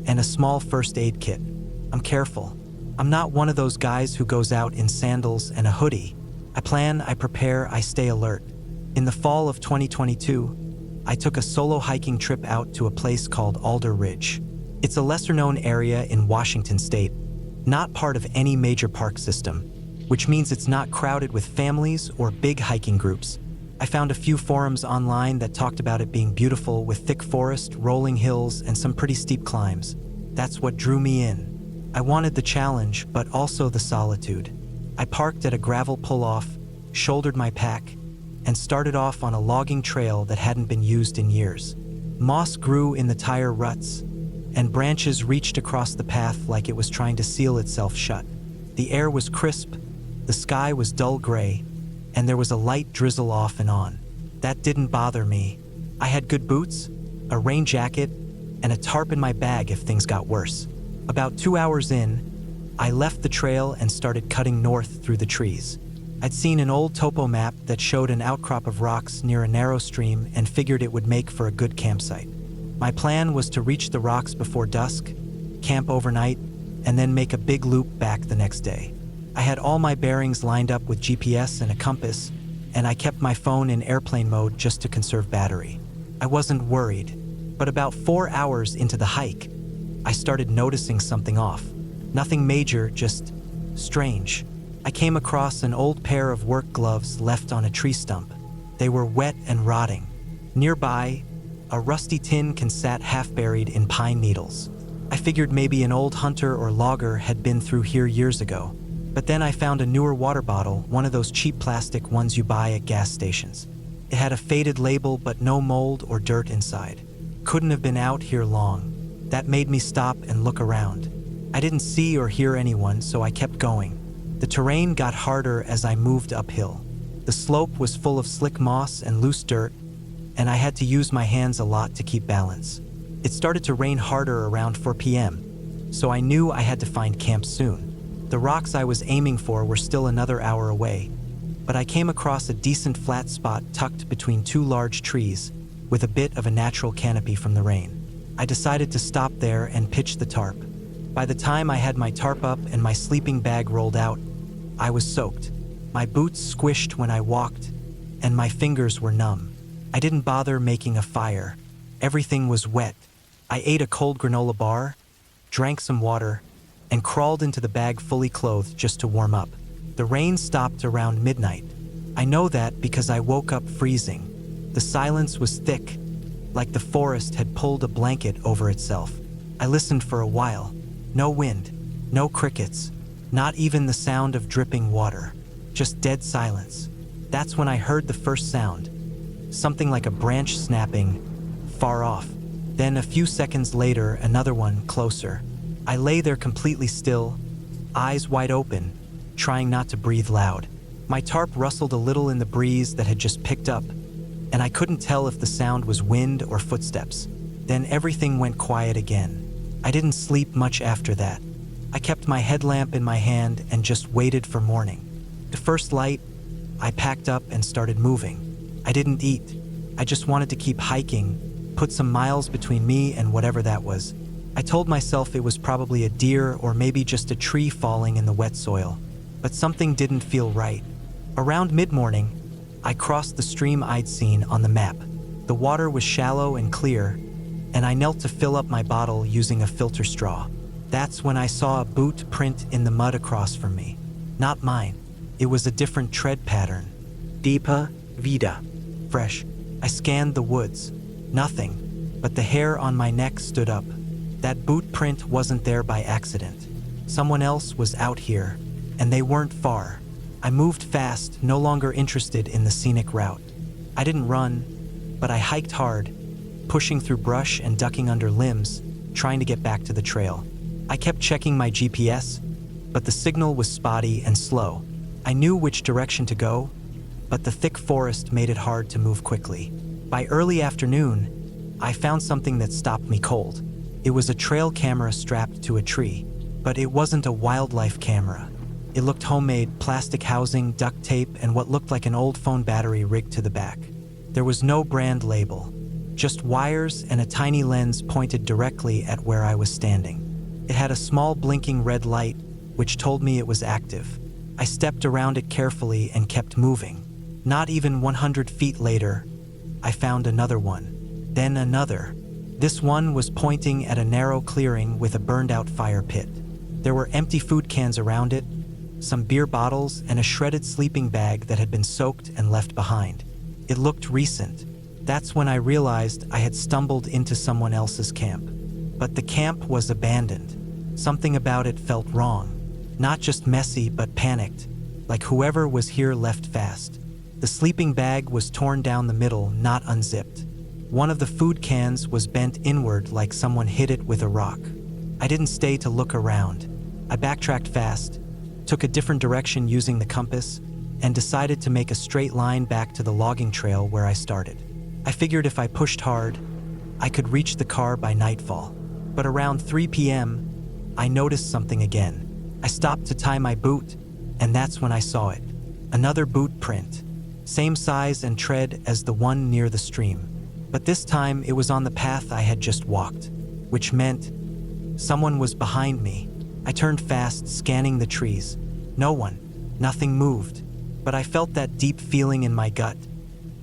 and a small first aid kit. I'm careful. I'm not one of those guys who goes out in sandals and a hoodie. I plan, I prepare, I stay alert. In the fall of 2022, I took a solo hiking trip out to a place called Alder Ridge. It's a lesser-known area in Washington state, not part of any major park system, which means it's not crowded with families or big hiking groups. I found a few forums online that talked about it being beautiful with thick forest, rolling hills, and some pretty steep climbs. That's what drew me in. I wanted the challenge, but also the solitude. I parked at a gravel pull-off, shouldered my pack, and started off on a logging trail that hadn't been used in years. Moss grew in the tire ruts, and branches reached across the path like it was trying to seal itself shut. The air was crisp, the sky was dull gray, and there was a light drizzle off and on. That didn't bother me. I had good boots, a rain jacket, and a tarp in my bag if things got worse. About 2 hours in, I left the trail and started cutting north through the trees. I'd seen an old topo map that showed an outcrop of rocks near a narrow stream and figured it would make for a good campsite. My plan was to reach the rocks before dusk, camp overnight, and then make a big loop back the next day. I had all my bearings lined up with GPS and a compass, and I kept my phone in airplane mode just to conserve battery. I wasn't worried, but about 4 hours into the hike, I started noticing something off. Nothing major, just strange. I came across an old pair of work gloves left on a tree stump. They were wet and rotting. Nearby, a rusty tin can sat half buried in pine needles. I figured maybe an old hunter or logger had been through here years ago. But then I found a newer water bottle, one of those cheap plastic ones you buy at gas stations. It had a faded label but no mold or dirt inside. Couldn't have been out here long. That made me stop and look around. I didn't see or hear anyone, so I kept going. The terrain got harder as I moved uphill. The slope was full of slick moss and loose dirt, and I had to use my hands a lot to keep balance. It started to rain harder around 4 p.m., so I knew I had to find camp soon. The rocks I was aiming for were still another hour away, but I came across a decent flat spot tucked between two large trees with a bit of a natural canopy from the rain. I decided to stop there and pitch the tarp. By the time I had my tarp up and my sleeping bag rolled out, I was soaked. My boots squished when I walked, and my fingers were numb. I didn't bother making a fire. Everything was wet. I ate a cold granola bar, drank some water, and crawled into the bag fully clothed just to warm up. The rain stopped around midnight. I know that because I woke up freezing. The silence was thick, like the forest had pulled a blanket over itself. I listened for a while. No wind, no crickets, not even the sound of dripping water. Just dead silence. That's when I heard the first sound. Something like a branch snapping, far off. Then a few seconds later, another one closer. I lay there completely still, eyes wide open, trying not to breathe loud. My tarp rustled a little in the breeze that had just picked up, and I couldn't tell if the sound was wind or footsteps. Then everything went quiet again. I didn't sleep much after that. I kept my headlamp in my hand and just waited for morning. The first light, I packed up and started moving. I didn't eat. I just wanted to keep hiking, put some miles between me and whatever that was. I told myself it was probably a deer or maybe just a tree falling in the wet soil. But something didn't feel right. Around mid-morning, I crossed the stream I'd seen on the map. The water was shallow and clear, and I knelt to fill up my bottle using a filter straw. That's when I saw a boot print in the mud across from me. Not mine. It was a different tread pattern. Deepa Vida. Fresh. I scanned the woods. Nothing, but the hair on my neck stood up. That boot print wasn't there by accident. Someone else was out here, and they weren't far. I moved fast, no longer interested in the scenic route. I didn't run, but I hiked hard, pushing through brush and ducking under limbs, trying to get back to the trail. I kept checking my GPS, but the signal was spotty and slow. I knew which direction to go, but the thick forest made it hard to move quickly. By early afternoon, I found something that stopped me cold. It was a trail camera strapped to a tree, but it wasn't a wildlife camera. It looked homemade, plastic housing, duct tape, and what looked like an old phone battery rigged to the back. There was no brand label, just wires and a tiny lens pointed directly at where I was standing. It had a small blinking red light, which told me it was active. I stepped around it carefully and kept moving. Not even 100 feet later, I found another one, then another. This one was pointing at a narrow clearing with a burned-out fire pit. There were empty food cans around it, some beer bottles, and a shredded sleeping bag that had been soaked and left behind. It looked recent. That's when I realized I had stumbled into someone else's camp. But the camp was abandoned. Something about it felt wrong. Not just messy, but panicked, like whoever was here left fast. The sleeping bag was torn down the middle, not unzipped. One of the food cans was bent inward like someone hit it with a rock. I didn't stay to look around. I backtracked fast, took a different direction using the compass, and decided to make a straight line back to the logging trail where I started. I figured if I pushed hard, I could reach the car by nightfall. But around 3 p.m., I noticed something again. I stopped to tie my boot, and that's when I saw it. Another boot print, same size and tread as the one near the stream. But this time it was on the path I had just walked, which meant someone was behind me. I turned fast, scanning the trees. No one, nothing moved, but I felt that deep feeling in my gut,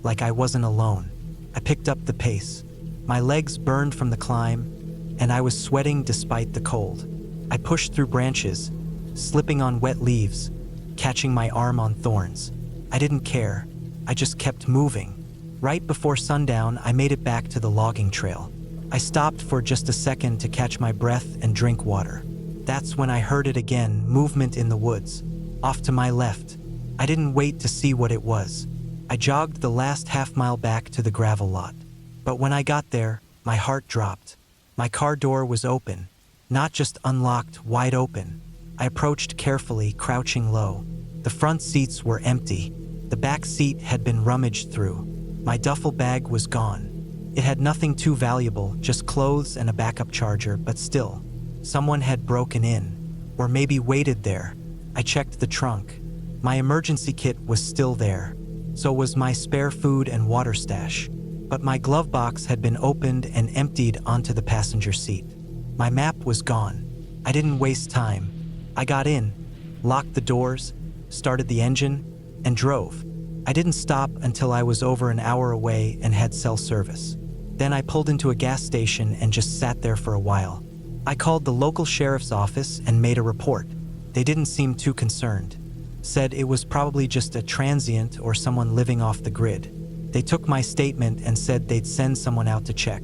like I wasn't alone. I picked up the pace. My legs burned from the climb, and I was sweating despite the cold. I pushed through branches, slipping on wet leaves, catching my arm on thorns. I didn't care. I just kept moving. Right before sundown, I made it back to the logging trail. I stopped for just a second to catch my breath and drink water. That's when I heard it again, movement in the woods, off to my left. I didn't wait to see what it was. I jogged the last half-mile back to the gravel lot. But when I got there, my heart dropped. My car door was open, not just unlocked, wide open. I approached carefully, crouching low. The front seats were empty. The back seat had been rummaged through. My duffel bag was gone. It had nothing too valuable, just clothes and a backup charger, but still, someone had broken in, or maybe waited there. I checked the trunk. My emergency kit was still there. So was my spare food and water stash. But my glove box had been opened and emptied onto the passenger seat. My map was gone. I didn't waste time. I got in, locked the doors, started the engine, and drove. I didn't stop until I was over an hour away and had cell service. Then I pulled into a gas station and just sat there for a while. I called the local sheriff's office and made a report. They didn't seem too concerned. Said it was probably just a transient or someone living off the grid. They took my statement and said they'd send someone out to check.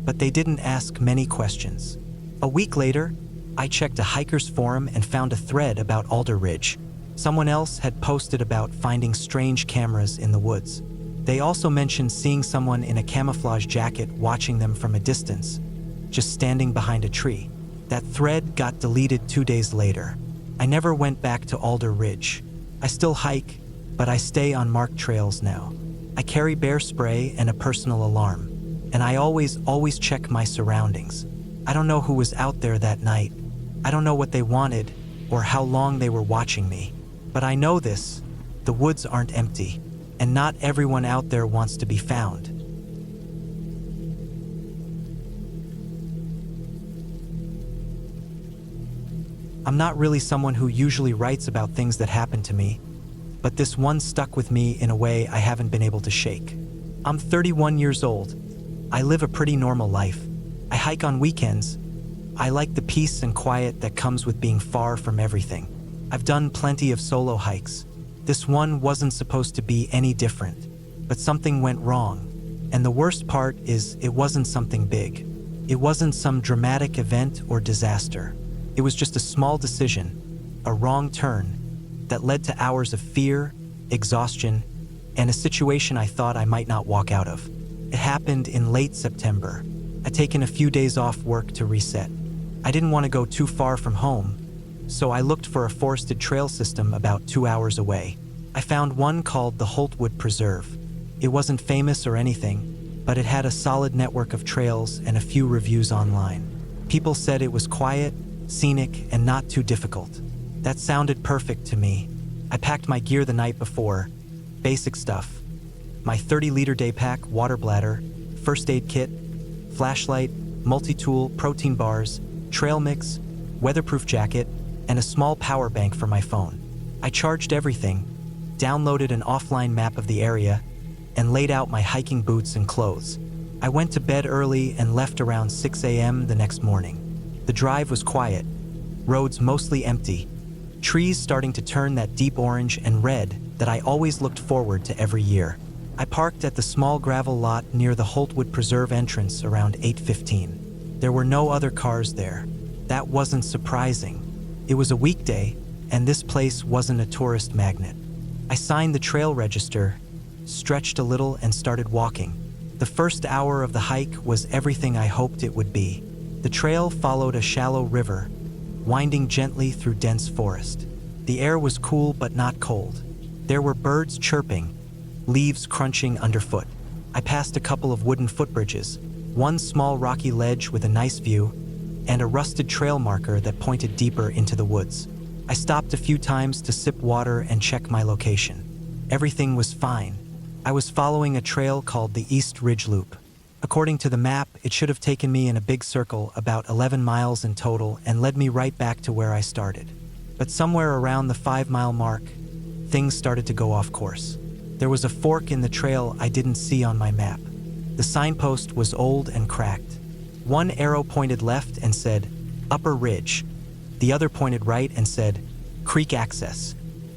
But they didn't ask many questions. A week later, I checked a hiker's forum and found a thread about Alder Ridge. Someone else had posted about finding strange cameras in the woods. They also mentioned seeing someone in a camouflage jacket watching them from a distance, just standing behind a tree. That thread got deleted 2 days later. I never went back to Alder Ridge. I still hike, but I stay on marked trails now. I carry bear spray and a personal alarm, and I always check my surroundings. I don't know who was out there that night. I don't know what they wanted or how long they were watching me. But I know this, the woods aren't empty, and not everyone out there wants to be found. I'm not really someone who usually writes about things that happen to me, but this one stuck with me in a way I haven't been able to shake. I'm 31 years old. I live a pretty normal life. I hike on weekends. I like the peace and quiet that comes with being far from everything. I've done plenty of solo hikes. This one wasn't supposed to be any different, but something went wrong. And the worst part is it wasn't something big. It wasn't some dramatic event or disaster. It was just a small decision, a wrong turn, that led to hours of fear, exhaustion, and a situation I thought I might not walk out of. It happened in late September. I'd taken a few days off work to reset. I didn't want to go too far from home, so I looked for a forested trail system about 2 hours away. I found one called the Holtwood Preserve. It wasn't famous or anything, but it had a solid network of trails and a few reviews online. People said it was quiet, scenic, and not too difficult. That sounded perfect to me. I packed my gear the night before. Basic stuff. My 30-liter day pack, water bladder, first aid kit, flashlight, multi-tool, protein bars, trail mix, weatherproof jacket, and a small power bank for my phone. I charged everything, downloaded an offline map of the area, and laid out my hiking boots and clothes. I went to bed early and left around 6 a.m. the next morning. The drive was quiet, roads mostly empty, trees starting to turn that deep orange and red that I always looked forward to every year. I parked at the small gravel lot near the Holtwood Preserve entrance around 8:15. There were no other cars there. That wasn't surprising. It was a weekday, and this place wasn't a tourist magnet. I signed the trail register, stretched a little, and started walking. The first hour of the hike was everything I hoped it would be. The trail followed a shallow river, winding gently through dense forest. The air was cool but not cold. There were birds chirping, leaves crunching underfoot. I passed a couple of wooden footbridges, one small rocky ledge with a nice view, and a rusted trail marker that pointed deeper into the woods. I stopped a few times to sip water and check my location. Everything was fine. I was following a trail called the East Ridge Loop. According to the map, it should have taken me in a big circle, about 11 miles in total, and led me right back to where I started. But somewhere around the 5-mile mark, things started to go off course. There was a fork in the trail I didn't see on my map. The signpost was old and cracked. One arrow pointed left and said, Upper Ridge. The other pointed right and said, Creek Access.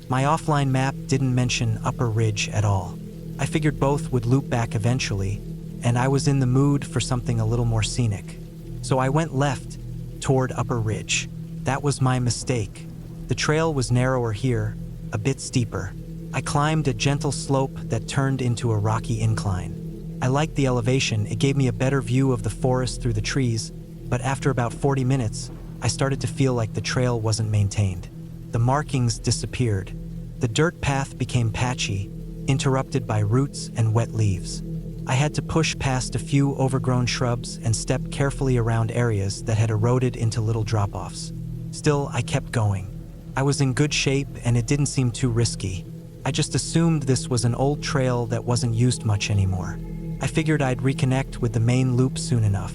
My offline map didn't mention Upper Ridge at all. I figured both would loop back eventually, and I was in the mood for something a little more scenic. So I went left, toward Upper Ridge. That was my mistake. The trail was narrower here, a bit steeper. I climbed a gentle slope that turned into a rocky incline. I liked the elevation. It gave me a better view of the forest through the trees, but after about 40 minutes, I started to feel like the trail wasn't maintained. The markings disappeared. The dirt path became patchy, interrupted by roots and wet leaves. I had to push past a few overgrown shrubs and step carefully around areas that had eroded into little drop-offs. Still, I kept going. I was in good shape and it didn't seem too risky. I just assumed this was an old trail that wasn't used much anymore. I figured I'd reconnect with the main loop soon enough,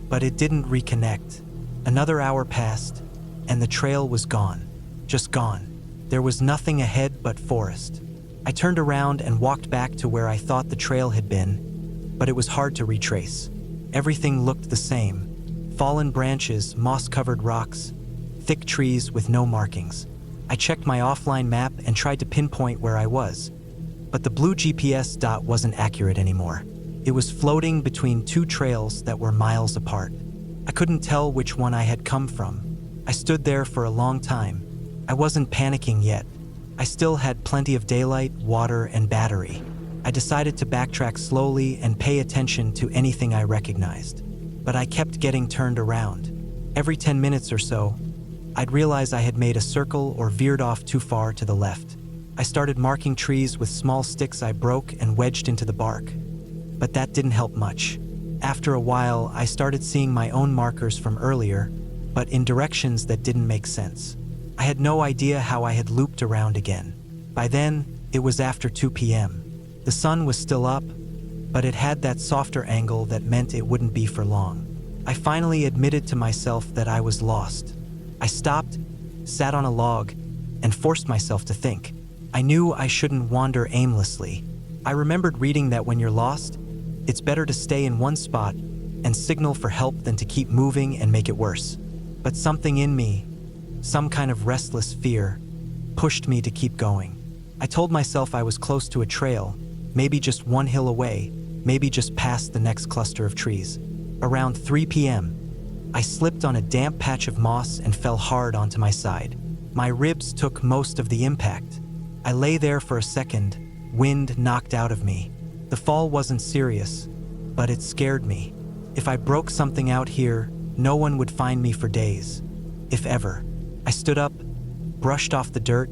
but it didn't reconnect. Another hour passed, and the trail was gone. Just gone. There was nothing ahead but forest. I turned around and walked back to where I thought the trail had been, but it was hard to retrace. Everything looked the same. Fallen branches, moss-covered rocks, thick trees with no markings. I checked my offline map and tried to pinpoint where I was, but the blue GPS dot wasn't accurate anymore. It was floating between two trails that were miles apart. I couldn't tell which one I had come from. I stood there for a long time. I wasn't panicking yet. I still had plenty of daylight, water, and battery. I decided to backtrack slowly and pay attention to anything I recognized. But I kept getting turned around. Every 10 minutes or so, I'd realize I had made a circle or veered off too far to the left. I started marking trees with small sticks I broke and wedged into the bark. But that didn't help much. After a while, I started seeing my own markers from earlier, but in directions that didn't make sense. I had no idea how I had looped around again. By then, it was after 2 p.m. The sun was still up, but it had that softer angle that meant it wouldn't be for long. I finally admitted to myself that I was lost. I stopped, sat on a log, and forced myself to think. I knew I shouldn't wander aimlessly. I remembered reading that when you're lost, it's better to stay in one spot and signal for help than to keep moving and make it worse. But something in me, some kind of restless fear, pushed me to keep going. I told myself I was close to a trail, maybe just one hill away, maybe just past the next cluster of trees. Around 3 p.m., I slipped on a damp patch of moss and fell hard onto my side. My ribs took most of the impact. I lay there for a second, wind knocked out of me. The fall wasn't serious, but it scared me. If I broke something out here, no one would find me for days, if ever. I stood up, brushed off the dirt,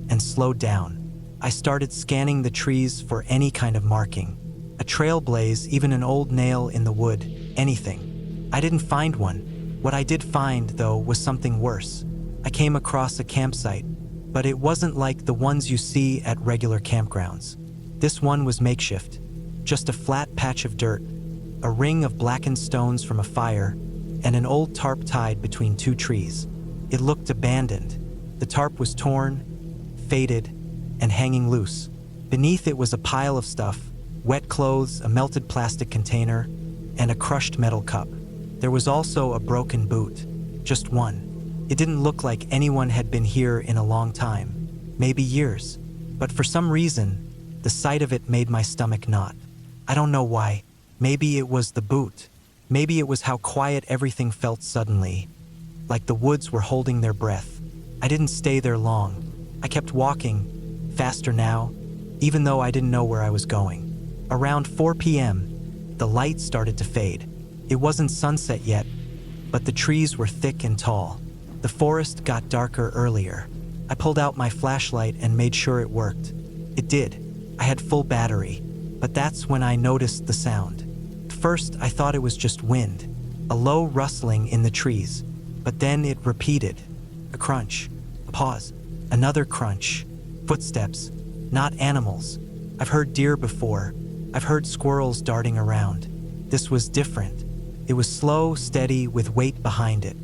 and slowed down. I started scanning the trees for any kind of marking. A trail blaze, even an old nail in the wood, anything. I didn't find one, What I did find, though, was something worse. I came across a campsite, but it wasn't like the ones you see at regular campgrounds. This one was makeshift, just a flat patch of dirt, a ring of blackened stones from a fire, and an old tarp tied between two trees. It looked abandoned. The tarp was torn, faded, and hanging loose. Beneath it was a pile of stuff: wet clothes, a melted plastic container, and a crushed metal cup. There was also a broken boot, just one. It didn't look like anyone had been here in a long time, maybe years, but for some reason, the sight of it made my stomach knot. I don't know why. Maybe it was the boot. Maybe it was how quiet everything felt suddenly, like the woods were holding their breath. I didn't stay there long. I kept walking, faster now, even though I didn't know where I was going. Around 4 p.m., the light started to fade. It wasn't sunset yet, but the trees were thick and tall. The forest got darker earlier. I pulled out my flashlight and made sure it worked. It did. I had full battery, but that's when I noticed the sound. At first, I thought it was just wind, a low rustling in the trees, but then it repeated. A crunch, a pause, another crunch. Footsteps, not animals. I've heard deer before. I've heard squirrels darting around. This was different. It was slow, steady, with weight behind it,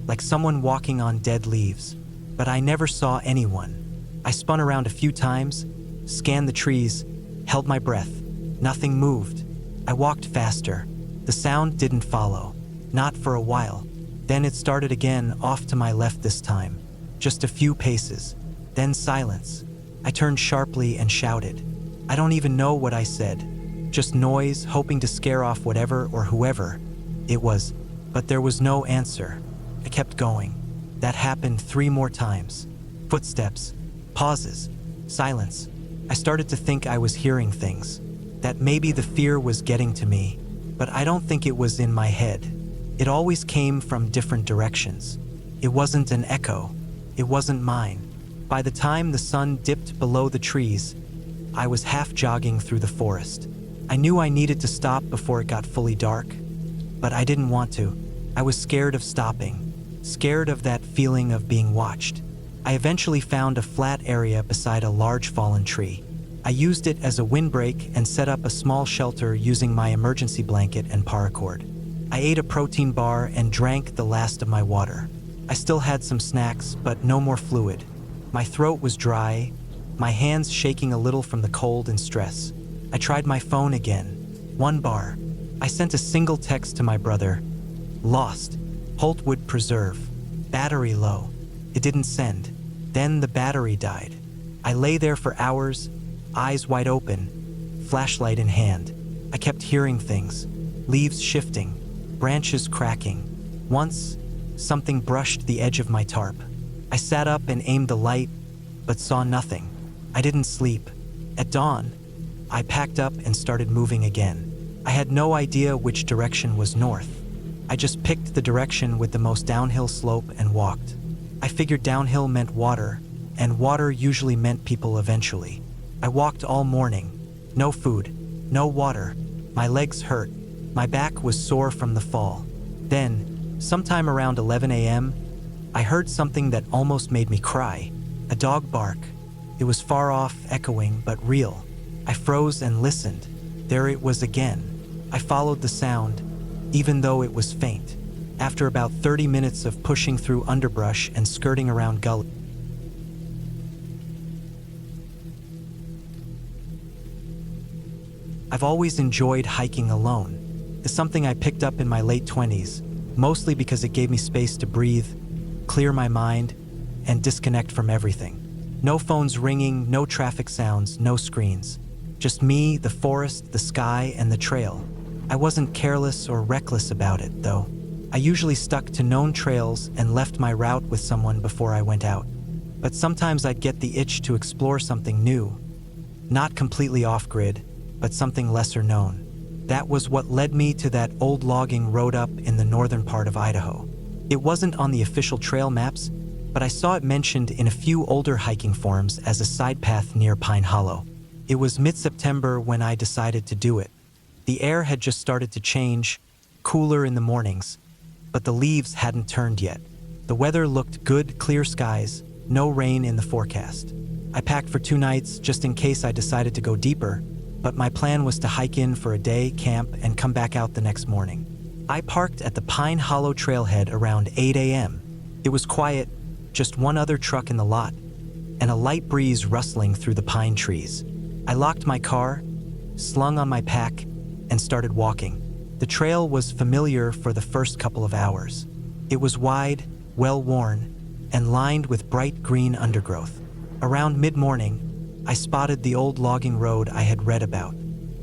like someone walking on dead leaves. But I never saw anyone. I spun around a few times, scanned the trees, held my breath. Nothing moved. I walked faster. The sound didn't follow. Not for a while. Then it started again, off to my left this time. Just a few paces. Then silence. I turned sharply and shouted. I don't even know what I said. Just noise, hoping to scare off whatever or whoever it was. But there was no answer. I kept going. That happened 3 more times. Footsteps, pauses, silence. I started to think I was hearing things, that maybe the fear was getting to me, but I don't think it was in my head. It always came from different directions. It wasn't an echo. It wasn't mine. By the time the sun dipped below the trees, I was half jogging through the forest. I knew I needed to stop before it got fully dark, but I didn't want to. I was scared of stopping, scared of that feeling of being watched. I eventually found a flat area beside a large fallen tree. I used it as a windbreak and set up a small shelter using my emergency blanket and paracord. I ate a protein bar and drank the last of my water. I still had some snacks, but no more fluid. My throat was dry, my hands shaking a little from the cold and stress. I tried my phone again. 1 bar. I sent a single text to my brother. Lost. Holtwood Preserve. Battery low. It didn't send. Then the battery died. I lay there for hours, eyes wide open, flashlight in hand. I kept hearing things. Leaves shifting, branches cracking. Once, something brushed the edge of my tarp. I sat up and aimed the light, but saw nothing. I didn't sleep. At dawn, I packed up and started moving again. I had no idea which direction was north. I just picked the direction with the most downhill slope and walked. I figured downhill meant water, and water usually meant people eventually. I walked all morning. No food, no water. My legs hurt. My back was sore from the fall. Then, sometime around 11 a.m., I heard something that almost made me cry. A dog bark. It was far off, echoing, but real. I froze and listened. There it was again. I followed the sound, even though it was faint. After about 30 minutes of pushing through underbrush and skirting around gullies, I've always enjoyed hiking alone. It's something I picked up in my late 20s, mostly because it gave me space to breathe, clear my mind, and disconnect from everything. No phones ringing, no traffic sounds, no screens. Just me, the forest, the sky, and the trail. I wasn't careless or reckless about it, though. I usually stuck to known trails and left my route with someone before I went out. But sometimes I'd get the itch to explore something new. Not completely off-grid, but something lesser known. That was what led me to that old logging road up in the northern part of Idaho. It wasn't on the official trail maps, but I saw it mentioned in a few older hiking forums as a side path near Pine Hollow. It was mid-September when I decided to do it. The air had just started to change, cooler in the mornings, but the leaves hadn't turned yet. The weather looked good, clear skies, no rain in the forecast. I packed for 2 nights just in case I decided to go deeper, but my plan was to hike in for a day, camp, and come back out the next morning. I parked at the Pine Hollow trailhead around 8 a.m. It was quiet, just one other truck in the lot, and a light breeze rustling through the pine trees. I locked my car, slung on my pack, and started walking. The trail was familiar for the first couple of hours. It was wide, well-worn, and lined with bright green undergrowth. Around mid-morning, I spotted the old logging road I had read about.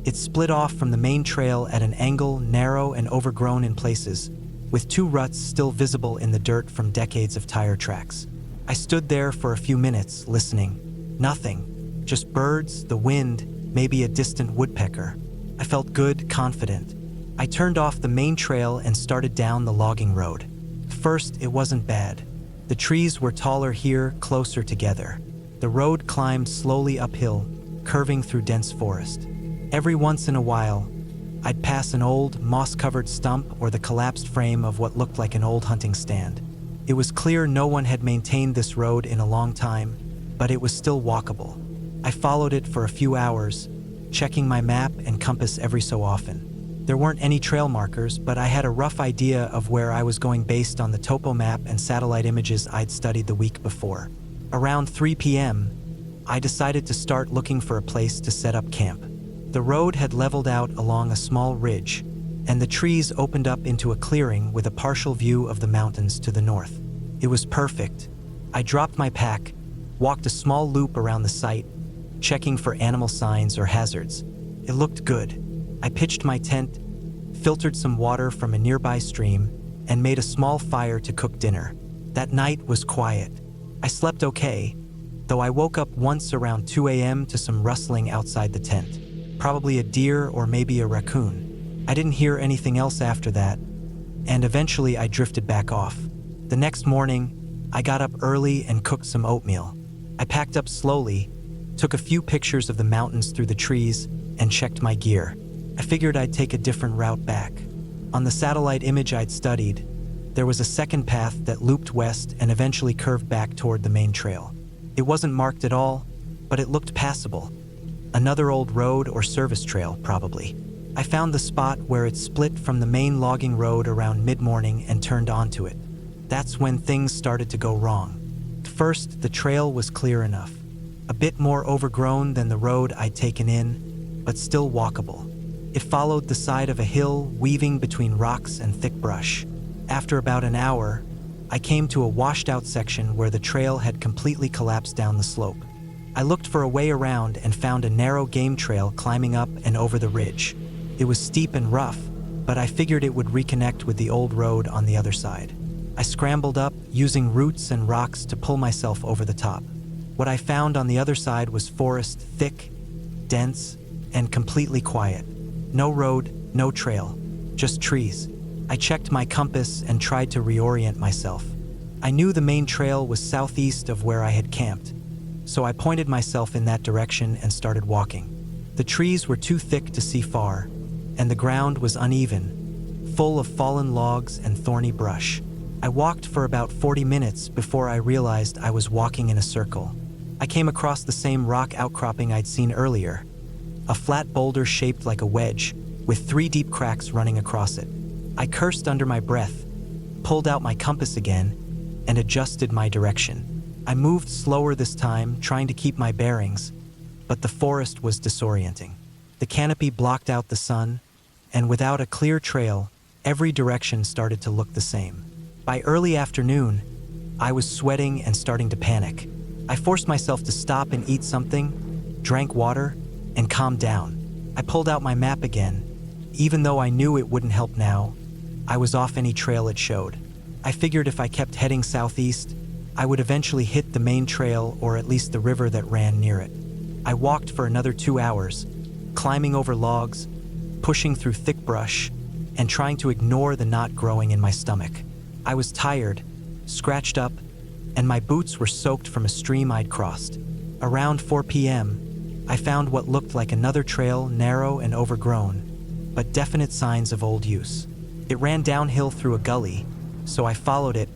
It split off from the main trail at an angle, narrow and overgrown in places, with 2 ruts still visible in the dirt from decades of tire tracks. I stood there for a few minutes, listening. Nothing, just birds, the wind, maybe a distant woodpecker. I felt good, confident. I turned off the main trail and started down the logging road. First, it wasn't bad. The trees were taller here, closer together. The road climbed slowly uphill, curving through dense forest. Every once in a while, I'd pass an old, moss-covered stump or the collapsed frame of what looked like an old hunting stand. It was clear no one had maintained this road in a long time, but it was still walkable. I followed it for a few hours, checking my map and compass every so often. There weren't any trail markers, but I had a rough idea of where I was going based on the topo map and satellite images I'd studied the week before. Around 3 p.m., I decided to start looking for a place to set up camp. The road had leveled out along a small ridge, and the trees opened up into a clearing with a partial view of the mountains to the north. It was perfect. I dropped my pack, walked a small loop around the site, checking for animal signs or hazards. It looked good. I pitched my tent, filtered some water from a nearby stream, and made a small fire to cook dinner. That night was quiet. I slept okay, though I woke up once around 2 a.m. to some rustling outside the tent. Probably a deer or maybe a raccoon. I didn't hear anything else after that, and eventually I drifted back off. The next morning, I got up early and cooked some oatmeal. I packed up slowly, took a few pictures of the mountains through the trees, and checked my gear. I figured I'd take a different route back. On the satellite image I'd studied, there was a second path that looped west and eventually curved back toward the main trail. It wasn't marked at all, but it looked passable. Another old road or service trail, probably. I found the spot where it split from the main logging road around mid-morning and turned onto it. That's when things started to go wrong. First, the trail was clear enough. A bit more overgrown than the road I'd taken in, but still walkable. It followed the side of a hill, weaving between rocks and thick brush. After about an hour, I came to a washed-out section where the trail had completely collapsed down the slope. I looked for a way around and found a narrow game trail climbing up and over the ridge. It was steep and rough, but I figured it would reconnect with the old road on the other side. I scrambled up, using roots and rocks to pull myself over the top. What I found on the other side was forest, thick, dense, and completely quiet. No road, no trail, just trees. I checked my compass and tried to reorient myself. I knew the main trail was southeast of where I had camped, so I pointed myself in that direction and started walking. The trees were too thick to see far, and the ground was uneven, full of fallen logs and thorny brush. I walked for about 40 minutes before I realized I was walking in a circle. I came across the same rock outcropping I'd seen earlier, a flat boulder shaped like a wedge, with 3 deep cracks running across it. I cursed under my breath, pulled out my compass again, and adjusted my direction. I moved slower this time, trying to keep my bearings, but the forest was disorienting. The canopy blocked out the sun, and without a clear trail, every direction started to look the same. By early afternoon, I was sweating and starting to panic. I forced myself to stop and eat something, drank water, and calmed down. I pulled out my map again. Even though I knew it wouldn't help now, I was off any trail it showed. I figured if I kept heading southeast, I would eventually hit the main trail or at least the river that ran near it. I walked for another 2 hours, climbing over logs, pushing through thick brush, and trying to ignore the knot growing in my stomach. I was tired, scratched up, and my boots were soaked from a stream I'd crossed. Around 4 p.m., I found what looked like another trail, narrow and overgrown, but definite signs of old use. It ran downhill through a gully, so I followed it,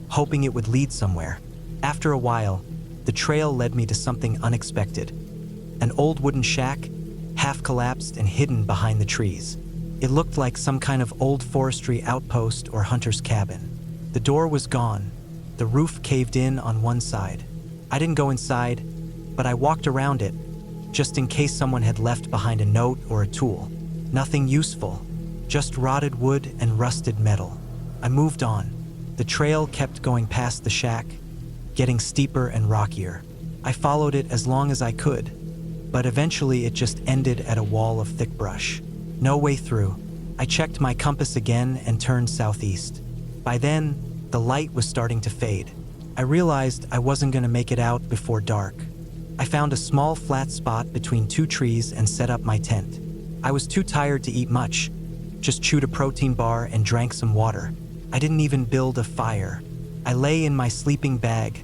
hoping it would lead somewhere. After a while, the trail led me to something unexpected. An old wooden shack, half collapsed and hidden behind the trees. It looked like some kind of old forestry outpost or hunter's cabin. The door was gone, the roof caved in on one side. I didn't go inside, but I walked around it, just in case someone had left behind a note or a tool. Nothing useful, just rotted wood and rusted metal. I moved on. The trail kept going past the shack, getting steeper and rockier. I followed it as long as I could, but eventually it just ended at a wall of thick brush. No way through. I checked my compass again and turned southeast. By then, the light was starting to fade. I realized I wasn't going to make it out before dark. I found a small flat spot between two trees and set up my tent. I was too tired to eat much, just chewed a protein bar and drank some water. I didn't even build a fire. I lay in my sleeping bag,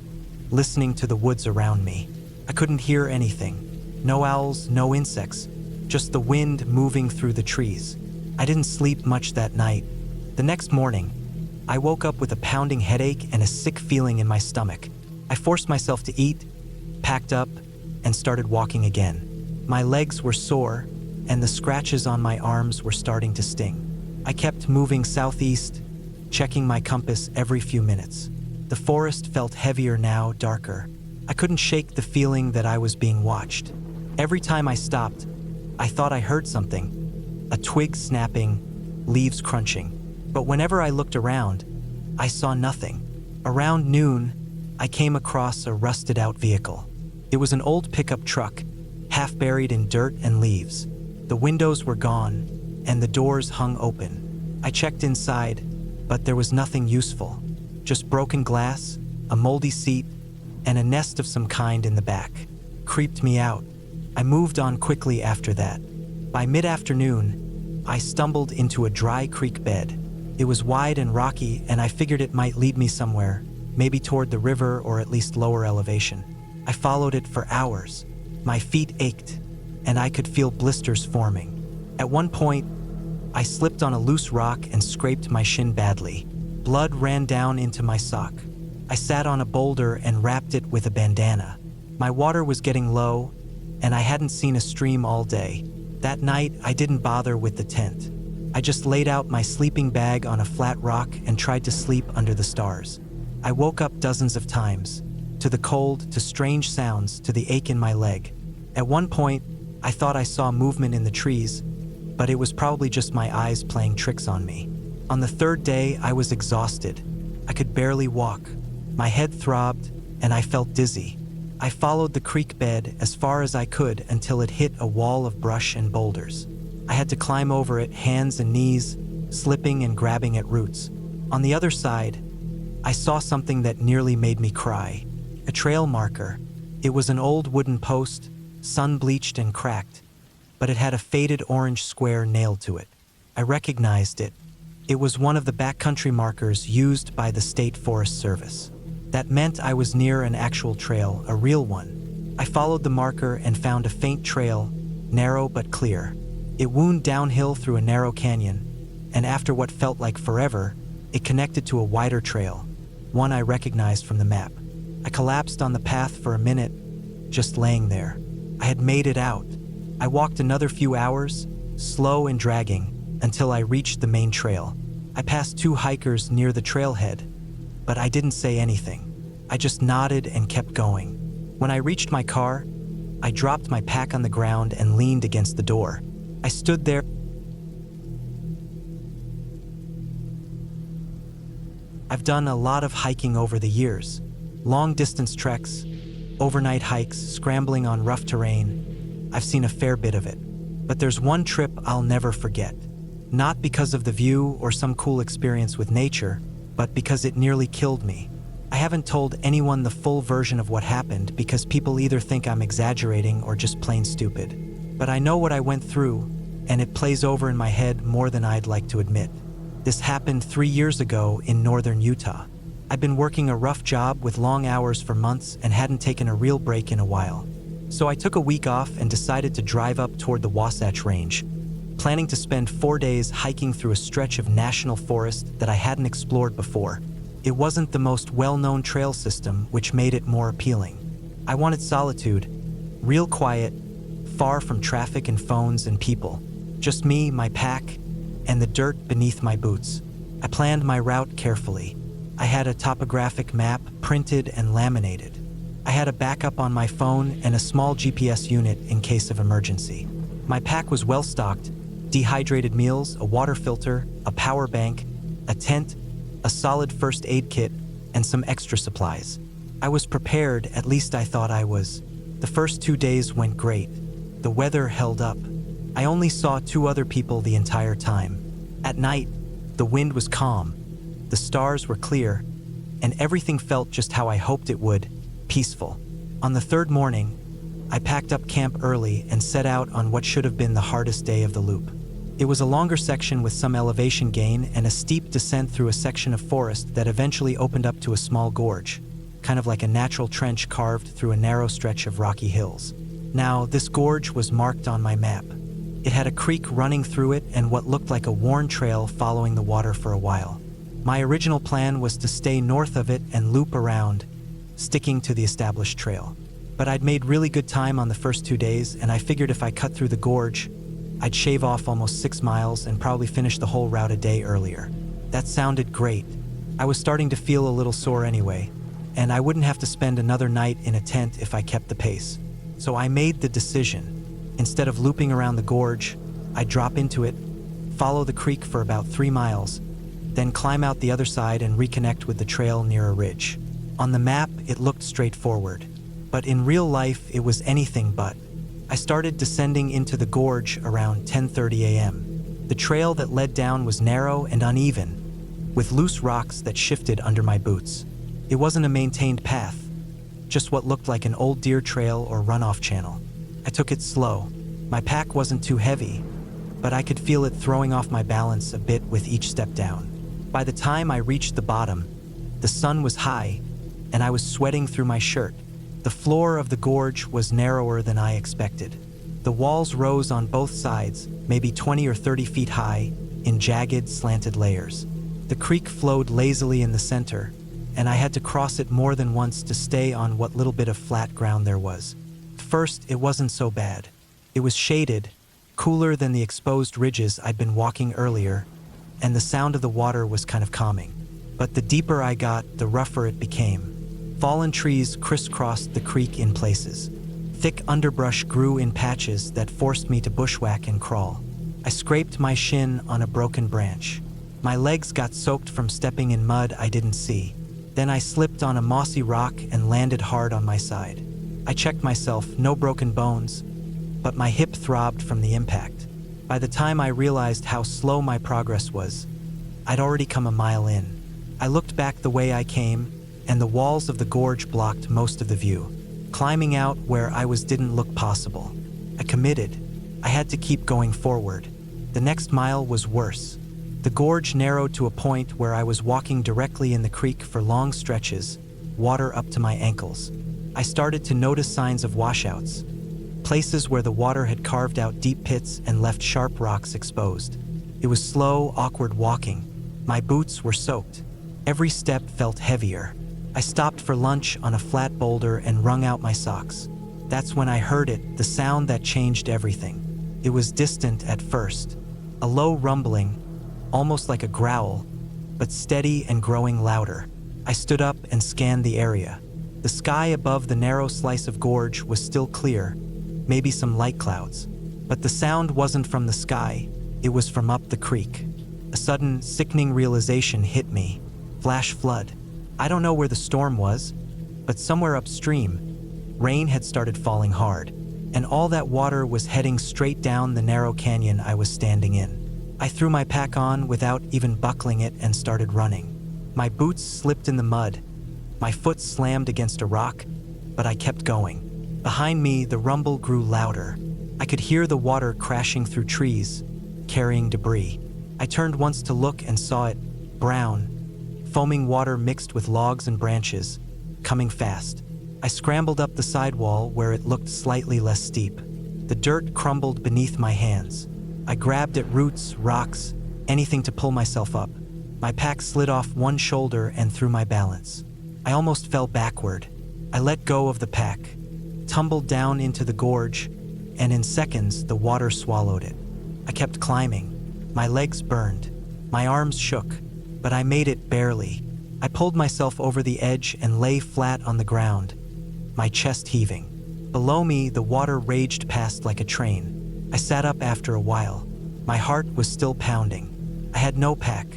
listening to the woods around me. I couldn't hear anything. No owls, no insects, just the wind moving through the trees. I didn't sleep much that night. The next morning, I woke up with a pounding headache and a sick feeling in my stomach. I forced myself to eat, packed up, and started walking again. My legs were sore, and the scratches on my arms were starting to sting. I kept moving southeast, checking my compass every few minutes. The forest felt heavier now, darker. I couldn't shake the feeling that I was being watched. Every time I stopped, I thought I heard something, a twig snapping, leaves crunching. But whenever I looked around, I saw nothing. Around noon, I came across a rusted-out vehicle. It was an old pickup truck, half buried in dirt and leaves. The windows were gone, and the doors hung open. I checked inside, but there was nothing useful. Just broken glass, a moldy seat, and a nest of some kind in the back. Creeped me out. I moved on quickly after that. By mid-afternoon, I stumbled into a dry creek bed. It was wide and rocky, and I figured it might lead me somewhere, maybe toward the river or at least lower elevation. I followed it for hours. My feet ached, and I could feel blisters forming. At one point, I slipped on a loose rock and scraped my shin badly. Blood ran down into my sock. I sat on a boulder and wrapped it with a bandana. My water was getting low, and I hadn't seen a stream all day. That night, I didn't bother with the tent. I just laid out my sleeping bag on a flat rock and tried to sleep under the stars. I woke up dozens of times, to the cold, to strange sounds, to the ache in my leg. At one point, I thought I saw movement in the trees, but it was probably just my eyes playing tricks on me. On the third day, I was exhausted. I could barely walk. My head throbbed, and I felt dizzy. I followed the creek bed as far as I could until it hit a wall of brush and boulders. I had to climb over it, hands and knees, slipping and grabbing at roots. On the other side, I saw something that nearly made me cry. A trail marker. It was an old wooden post, sun-bleached and cracked, but it had a faded orange square nailed to it. I recognized it. It was one of the backcountry markers used by the State Forest Service. That meant I was near an actual trail, a real one. I followed the marker and found a faint trail, narrow but clear. It wound downhill through a narrow canyon, and after what felt like forever, it connected to a wider trail, one I recognized from the map. I collapsed on the path for a minute, just laying there. I had made it out. I walked another few hours, slow and dragging, until I reached the main trail. I passed two hikers near the trailhead, but I didn't say anything. I just nodded and kept going. When I reached my car, I dropped my pack on the ground and leaned against the door. I stood there. I've done a lot of hiking over the years. Long-distance treks, overnight hikes, scrambling on rough terrain. I've seen a fair bit of it. But there's one trip I'll never forget. Not because of the view or some cool experience with nature, but because it nearly killed me. I haven't told anyone the full version of what happened because people either think I'm exaggerating or just plain stupid. But I know what I went through, and it plays over in my head more than I'd like to admit. This happened 3 years ago in northern Utah. I'd been working a rough job with long hours for months and hadn't taken a real break in a while. So I took a week off and decided to drive up toward the Wasatch Range. planning to spend 4 days hiking through a stretch of national forest that I hadn't explored before. It wasn't the most well-known trail system, which made it more appealing. I wanted solitude, real quiet, far from traffic and phones and people. Just me, my pack, and the dirt beneath my boots. I planned my route carefully. I had a topographic map printed and laminated. I had a backup on my phone and a small GPS unit in case of emergency. My pack was well stocked: dehydrated meals, a water filter, a power bank, a tent, a solid first aid kit, and some extra supplies. I was prepared, at least I thought I was. The first 2 days went great. The weather held up. I only saw 2 other people the entire time. At night, the wind was calm, the stars were clear, and everything felt just how I hoped it would, peaceful. On the 3rd morning, I packed up camp early and set out on what should have been the hardest day of the loop. It was a longer section with some elevation gain and a steep descent through a section of forest that eventually opened up to a small gorge, kind of like a natural trench carved through a narrow stretch of rocky hills. Now, this gorge was marked on my map. It had a creek running through it and what looked like a worn trail following the water for a while. My original plan was to stay north of it and loop around, sticking to the established trail. But I'd made really good time on the first 2 days, and I figured if I cut through the gorge, I'd shave off almost 6 miles and probably finish the whole route a day earlier. That sounded great. I was starting to feel a little sore anyway, and I wouldn't have to spend another night in a tent if I kept the pace. So I made the decision. Instead of looping around the gorge, I'd drop into it, follow the creek for about 3 miles, then climb out the other side and reconnect with the trail near a ridge. On the map, it looked straightforward, but in real life, it was anything but. I started descending into the gorge around 10:30 a.m. The trail that led down was narrow and uneven, with loose rocks that shifted under my boots. It wasn't a maintained path, just what looked like an old deer trail or runoff channel. I took it slow. My pack wasn't too heavy, but I could feel it throwing off my balance a bit with each step down. By the time I reached the bottom, the sun was high, and I was sweating through my shirt. The floor of the gorge was narrower than I expected. The walls rose on both sides, maybe 20 or 30 feet high, in jagged, slanted layers. The creek flowed lazily in the center, and I had to cross it more than once to stay on what little bit of flat ground there was. First, it wasn't so bad. It was shaded, cooler than the exposed ridges I'd been walking earlier, and the sound of the water was kind of calming. But the deeper I got, the rougher it became. Fallen trees crisscrossed the creek in places. Thick underbrush grew in patches that forced me to bushwhack and crawl. I scraped my shin on a broken branch. My legs got soaked from stepping in mud I didn't see. Then I slipped on a mossy rock and landed hard on my side. I checked myself, no broken bones, but my hip throbbed from the impact. By the time I realized how slow my progress was, I'd already come a mile in. I looked back the way I came, and the walls of the gorge blocked most of the view. Climbing out where I was didn't look possible. I committed. I had to keep going forward. The next mile was worse. The gorge narrowed to a point where I was walking directly in the creek for long stretches, water up to my ankles. I started to notice signs of washouts, places where the water had carved out deep pits and left sharp rocks exposed. It was slow, awkward walking. My boots were soaked. Every step felt heavier. I stopped for lunch on a flat boulder and wrung out my socks. That's when I heard it, the sound that changed everything. It was distant at first, a low rumbling, almost like a growl, but steady and growing louder. I stood up and scanned the area. The sky above the narrow slice of gorge was still clear, maybe some light clouds. But the sound wasn't from the sky, it was from up the creek. A sudden, sickening realization hit me. Flash flood. I don't know where the storm was, but somewhere upstream, rain had started falling hard, and all that water was heading straight down the narrow canyon I was standing in. I threw my pack on without even buckling it and started running. My boots slipped in the mud. My foot slammed against a rock, but I kept going. Behind me, the rumble grew louder. I could hear the water crashing through trees, carrying debris. I turned once to look and saw it, brown, foaming water mixed with logs and branches, coming fast. I scrambled up the sidewall where it looked slightly less steep. The dirt crumbled beneath my hands. I grabbed at roots, rocks, anything to pull myself up. My pack slid off one shoulder and threw my balance. I almost fell backward. I let go of the pack, tumbled down into the gorge, and in seconds the water swallowed it. I kept climbing. My legs burned. My arms shook, but I made it barely. I pulled myself over the edge and lay flat on the ground, my chest heaving. Below me, the water raged past like a train. I sat up after a while. My heart was still pounding. I had no pack,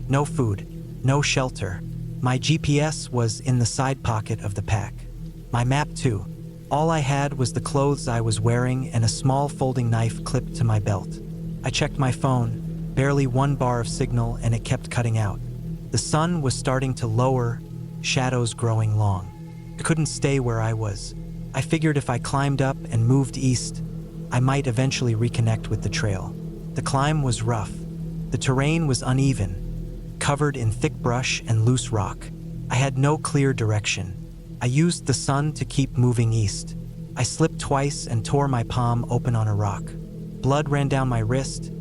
no food, no shelter. My GPS was in the side pocket of the pack. My map too. All I had was the clothes I was wearing and a small folding knife clipped to my belt. I checked my phone, barely 1 bar of signal, and it kept cutting out. The sun was starting to lower, shadows growing long. I couldn't stay where I was. I figured if I climbed up and moved east, I might eventually reconnect with the trail. The climb was rough. The terrain was uneven, covered in thick brush and loose rock. I had no clear direction. I used the sun to keep moving east. I slipped twice and tore my palm open on a rock. Blood ran down my wrist,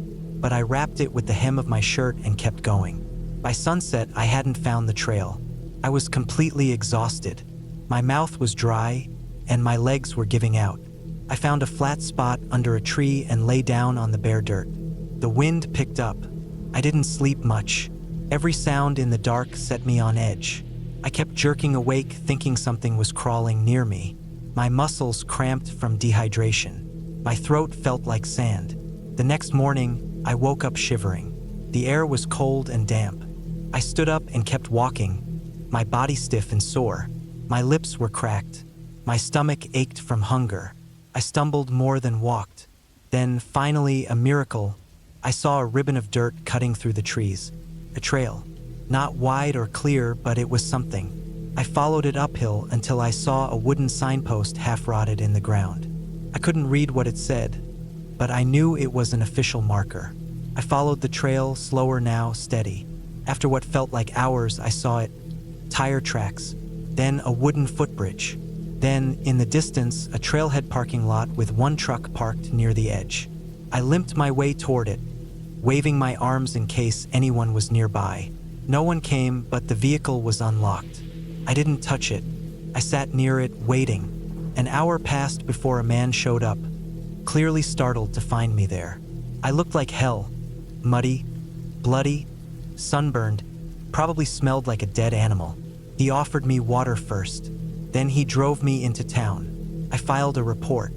but I wrapped it with the hem of my shirt and kept going. By sunset, I hadn't found the trail. I was completely exhausted. My mouth was dry, and my legs were giving out. I found a flat spot under a tree and lay down on the bare dirt. The wind picked up. I didn't sleep much. Every sound in the dark set me on edge. I kept jerking awake, thinking something was crawling near me. My muscles cramped from dehydration. My throat felt like sand. The next morning, I woke up shivering. The air was cold and damp. I stood up and kept walking, my body stiff and sore. My lips were cracked. My stomach ached from hunger. I stumbled more than walked. Then, finally, a miracle. I saw a ribbon of dirt cutting through the trees. A trail. Not wide or clear, but it was something. I followed it uphill until I saw a wooden signpost half-rotted in the ground. I couldn't read what it said, but I knew it was an official marker. I followed the trail, slower now, steady. After what felt like hours, I saw it. Tire tracks, then a wooden footbridge. Then, in the distance, a trailhead parking lot with one truck parked near the edge. I limped my way toward it, waving my arms in case anyone was nearby. No one came, but the vehicle was unlocked. I didn't touch it. I sat near it, waiting. An hour passed before a man showed up, clearly startled to find me there. I looked like hell. Muddy, bloody, sunburned, probably smelled like a dead animal. He offered me water first. Then he drove me into town. I filed a report.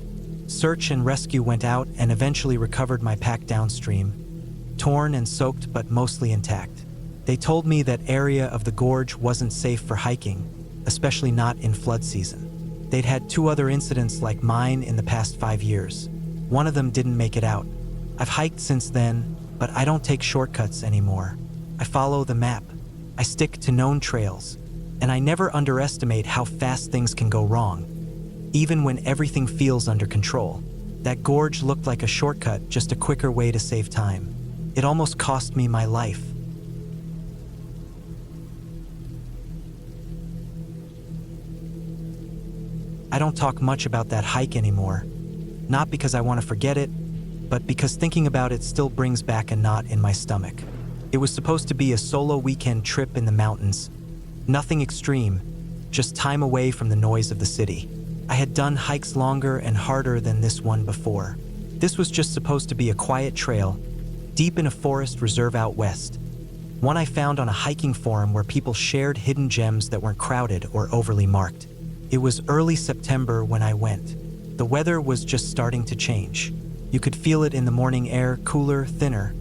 Search and rescue went out and eventually recovered my pack downstream, torn and soaked but mostly intact. They told me that area of the gorge wasn't safe for hiking, especially not in flood season. They'd had 2 other incidents like mine in the past 5 years. One of them didn't make it out. I've hiked since then, but I don't take shortcuts anymore. I follow the map. I stick to known trails. And I never underestimate how fast things can go wrong, even when everything feels under control. That gorge looked like a shortcut, just a quicker way to save time. It almost cost me my life. I don't talk much about that hike anymore, not because I want to forget it, but because thinking about it still brings back a knot in my stomach. It was supposed to be a solo weekend trip in the mountains. Nothing extreme, just time away from the noise of the city. I had done hikes longer and harder than this one before. This was just supposed to be a quiet trail, deep in a forest reserve out west. One I found on a hiking forum where people shared hidden gems that weren't crowded or overly marked. It was early September when I went. The weather was just starting to change. You could feel it in the morning air, cooler, thinner.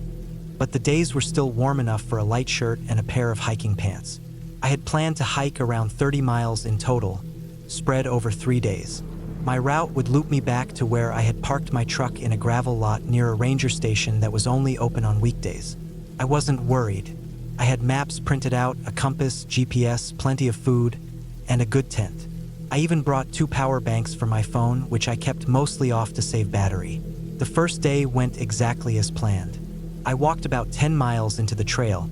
But the days were still warm enough for a light shirt and a pair of hiking pants. I had planned to hike around 30 miles in total, spread over 3 days. My route would loop me back to where I had parked my truck in a gravel lot near a ranger station that was only open on weekdays. I wasn't worried. I had maps printed out, a compass, GPS, plenty of food, and a good tent. I even brought 2 power banks for my phone, which I kept mostly off to save battery. The first day went exactly as planned. I walked about 10 miles into the trail,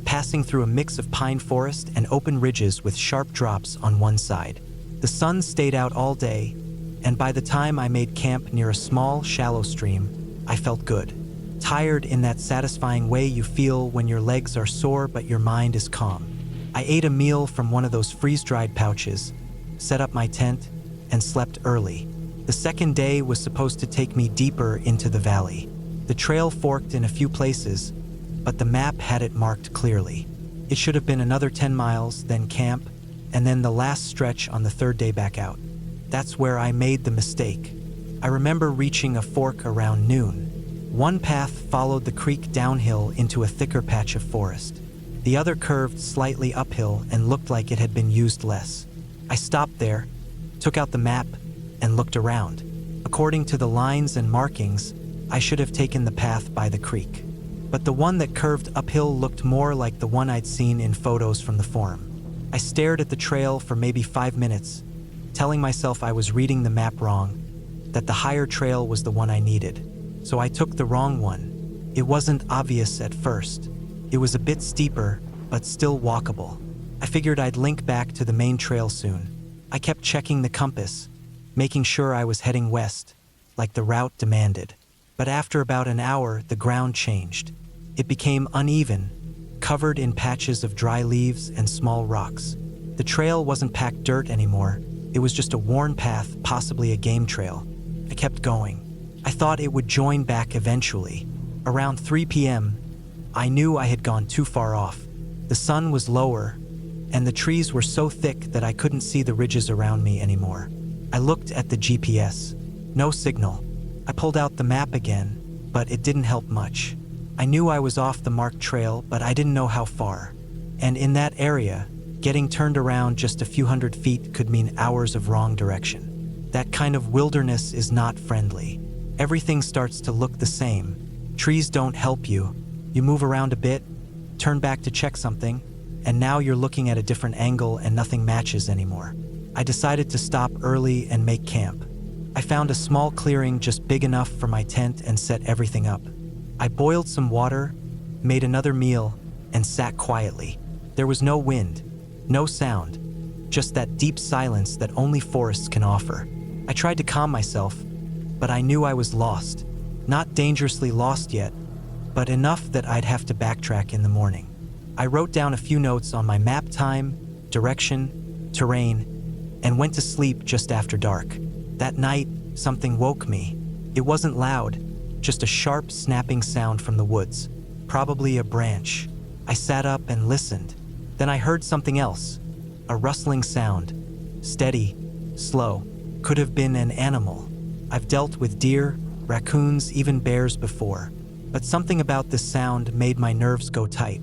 passing through a mix of pine forest and open ridges with sharp drops on one side. The sun stayed out all day, and by the time I made camp near a small, shallow stream, I felt good. tired in that satisfying way you feel when your legs are sore but your mind is calm. I ate a meal from one of those freeze-dried pouches, set up my tent, and slept early. The second day was supposed to take me deeper into the valley. The trail forked in a few places, but the map had it marked clearly. It should have been another 10 miles, then camp, and then the last stretch on the third day back out. That's where I made the mistake. I remember reaching a fork around noon. One path followed the creek downhill into a thicker patch of forest. The other curved slightly uphill and looked like it had been used less. I stopped there, took out the map, and looked around. According to the lines and markings, I should have taken the path by the creek. But the one that curved uphill looked more like the one I'd seen in photos from the forum. I stared at the trail for maybe 5 minutes, telling myself I was reading the map wrong, that the higher trail was the one I needed. So I took the wrong one. It wasn't obvious at first. It was a bit steeper, but still walkable. I figured I'd link back to the main trail soon. I kept checking the compass, making sure I was heading west, like the route demanded. But after about an hour, the ground changed. It became uneven, covered in patches of dry leaves and small rocks. The trail wasn't packed dirt anymore. It was just a worn path, possibly a game trail. I kept going. I thought it would join back eventually. Around 3 p.m., I knew I had gone too far off. The sun was lower, and the trees were so thick that I couldn't see the ridges around me anymore. I looked at the GPS. No signal. I pulled out the map again, but it didn't help much. I knew I was off the marked trail, but I didn't know how far. And in that area, getting turned around just a few hundred feet could mean hours of wrong direction. That kind of wilderness is not friendly. Everything starts to look the same. Trees don't help you. You move around a bit, turn back to check something, and now you're looking at a different angle and nothing matches anymore. I decided to stop early and make camp. I found a small clearing just big enough for my tent and set everything up. I boiled some water, made another meal, and sat quietly. There was no wind, no sound, just that deep silence that only forests can offer. I tried to calm myself, but I knew I was lost. Not dangerously lost yet, but enough that I'd have to backtrack in the morning. I wrote down a few notes on my map: time, direction, terrain, and went to sleep just after dark. That night, something woke me. It wasn't loud, just a sharp snapping sound from the woods, probably a branch. I sat up and listened. Then I heard something else, a rustling sound, steady, slow. Could have been an animal. I've dealt with deer, raccoons, even bears before, but something about this sound made my nerves go tight.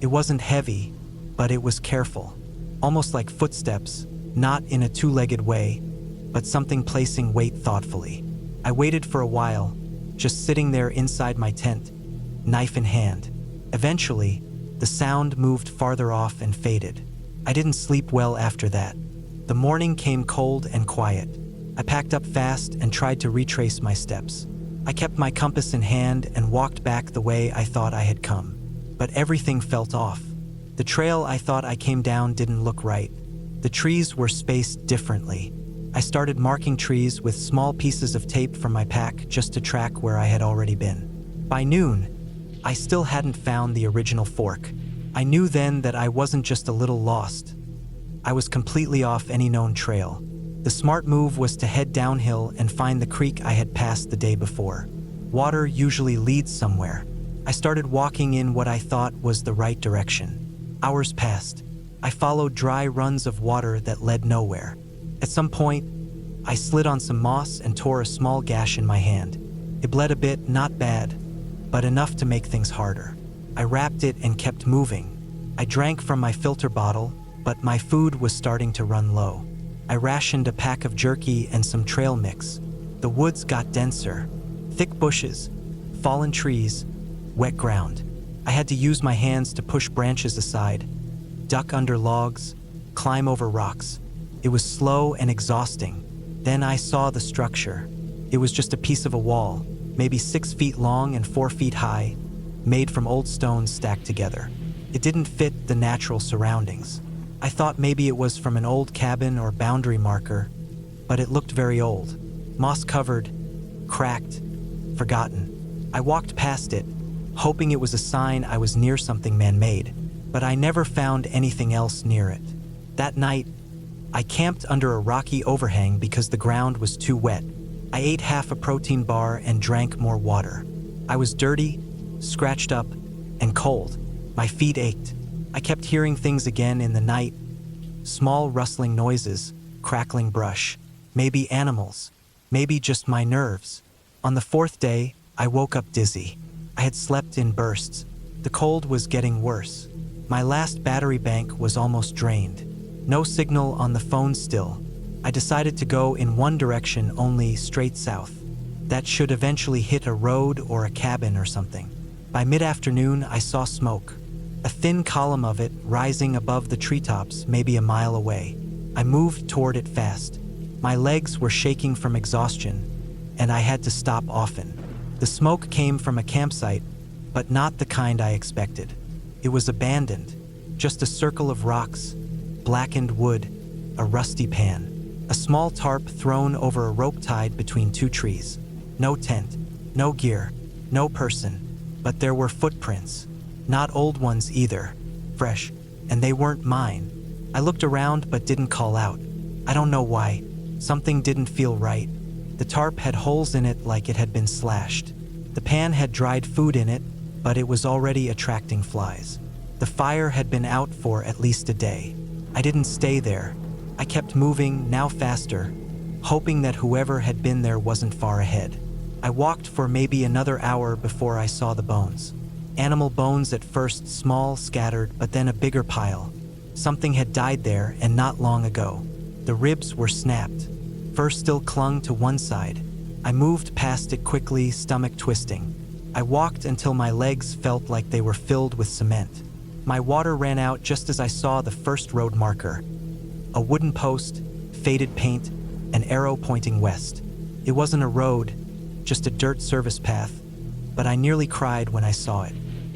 It wasn't heavy, but it was careful, almost like footsteps, not in a two-legged way, but something placing weight thoughtfully. I waited for a while, just sitting there inside my tent, knife in hand. Eventually, the sound moved farther off and faded. I didn't sleep well after that. The morning came cold and quiet. I packed up fast and tried to retrace my steps. I kept my compass in hand and walked back the way I thought I had come. But everything felt off. The trail I thought I came down didn't look right. The trees were spaced differently. I started marking trees with small pieces of tape from my pack just to track where I had already been. By noon, I still hadn't found the original fork. I knew then that I wasn't just a little lost. I was completely off any known trail. The smart move was to head downhill and find the creek I had passed the day before. Water usually leads somewhere. I started walking in what I thought was the right direction. Hours passed. I followed dry runs of water that led nowhere. At some point, I slid on some moss and tore a small gash in my hand. It bled a bit, not bad, but enough to make things harder. I wrapped it and kept moving. I drank from my filter bottle, but my food was starting to run low. I rationed a pack of jerky and some trail mix. The woods got denser. Thick bushes, fallen trees, wet ground. I had to use my hands to push branches aside, duck under logs, climb over rocks. It was slow and exhausting. Then I saw the structure. It was just a piece of a wall, maybe 6 feet long and 4 feet high, made from old stones stacked together. It didn't fit the natural surroundings. I thought maybe it was from an old cabin or boundary marker, but it looked very old. Moss-covered, cracked, forgotten. I walked past it, hoping it was a sign I was near something man-made, but I never found anything else near it. That night, I camped under a rocky overhang because the ground was too wet. I ate half a protein bar and drank more water. I was dirty, scratched up, and cold. My feet ached. I kept hearing things again in the night. Small rustling noises, crackling brush, maybe animals, maybe just my nerves. On the fourth day, I woke up dizzy. I had slept in bursts. The cold was getting worse. My last battery bank was almost drained. No signal on the phone still. I decided to go in one direction only, straight south. That should eventually hit a road or a cabin or something. By mid-afternoon, I saw smoke. A thin column of it rising above the treetops, maybe a mile away. I moved toward it fast. My legs were shaking from exhaustion, and I had to stop often. The smoke came from a campsite, but not the kind I expected. It was abandoned, just a circle of rocks, blackened wood, a rusty pan. A small tarp thrown over a rope tied between two trees. No tent, no gear, no person, but there were footprints. Not old ones either, fresh, and they weren't mine. I looked around but didn't call out. I don't know why. Something didn't feel right. The tarp had holes in it like it had been slashed. The pan had dried food in it, but it was already attracting flies. The fire had been out for at least a day. I didn't stay there. I kept moving, now faster, hoping that whoever had been there wasn't far ahead. I walked for maybe another hour before I saw the bones. Animal bones at first, small, scattered, but then a bigger pile. Something had died there, and not long ago. The ribs were snapped. Fur still clung to one side. I moved past it quickly, stomach twisting. I walked until my legs felt like they were filled with cement. My water ran out just as I saw the first road marker. A wooden post, faded paint, an arrow pointing west. It wasn't a road, just a dirt service path, but I nearly cried when I saw it.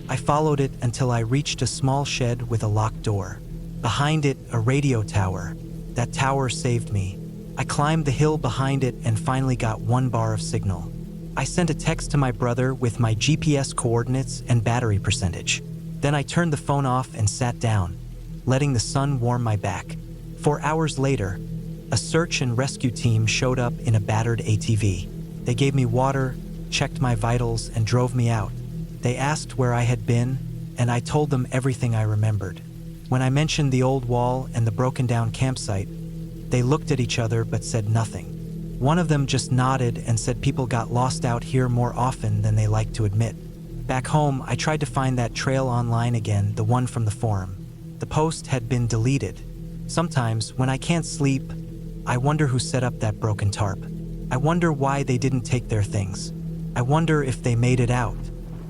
I followed it until I reached a small shed with a locked door. Behind it, a radio tower. That tower saved me. I climbed the hill behind it and finally got 1 bar of signal. I sent a text to my brother with my GPS coordinates and battery percentage. Then I turned the phone off and sat down, letting the sun warm my back. 4 hours later, a search and rescue team showed up in a battered ATV. They gave me water, checked my vitals, and drove me out. They asked where I had been, and I told them everything I remembered. When I mentioned the old wall and the broken-down campsite, they looked at each other but said nothing. One of them just nodded and said people got lost out here more often than they like to admit. Back home, I tried to find that trail online again, the one from the forum. The post had been deleted. Sometimes, when I can't sleep, I wonder who set up that broken tarp. I wonder why they didn't take their things. I wonder if they made it out.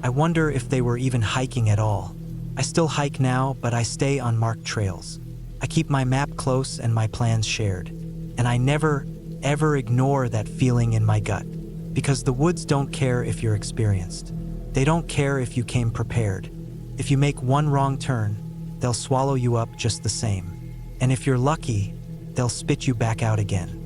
I wonder if they were even hiking at all. I still hike now, but I stay on marked trails. I keep my map close and my plans shared. And I never, ever ignore that feeling in my gut. Because the woods don't care if you're experienced. They don't care if you came prepared. If you make one wrong turn, they'll swallow you up just the same. And if you're lucky, they'll spit you back out again.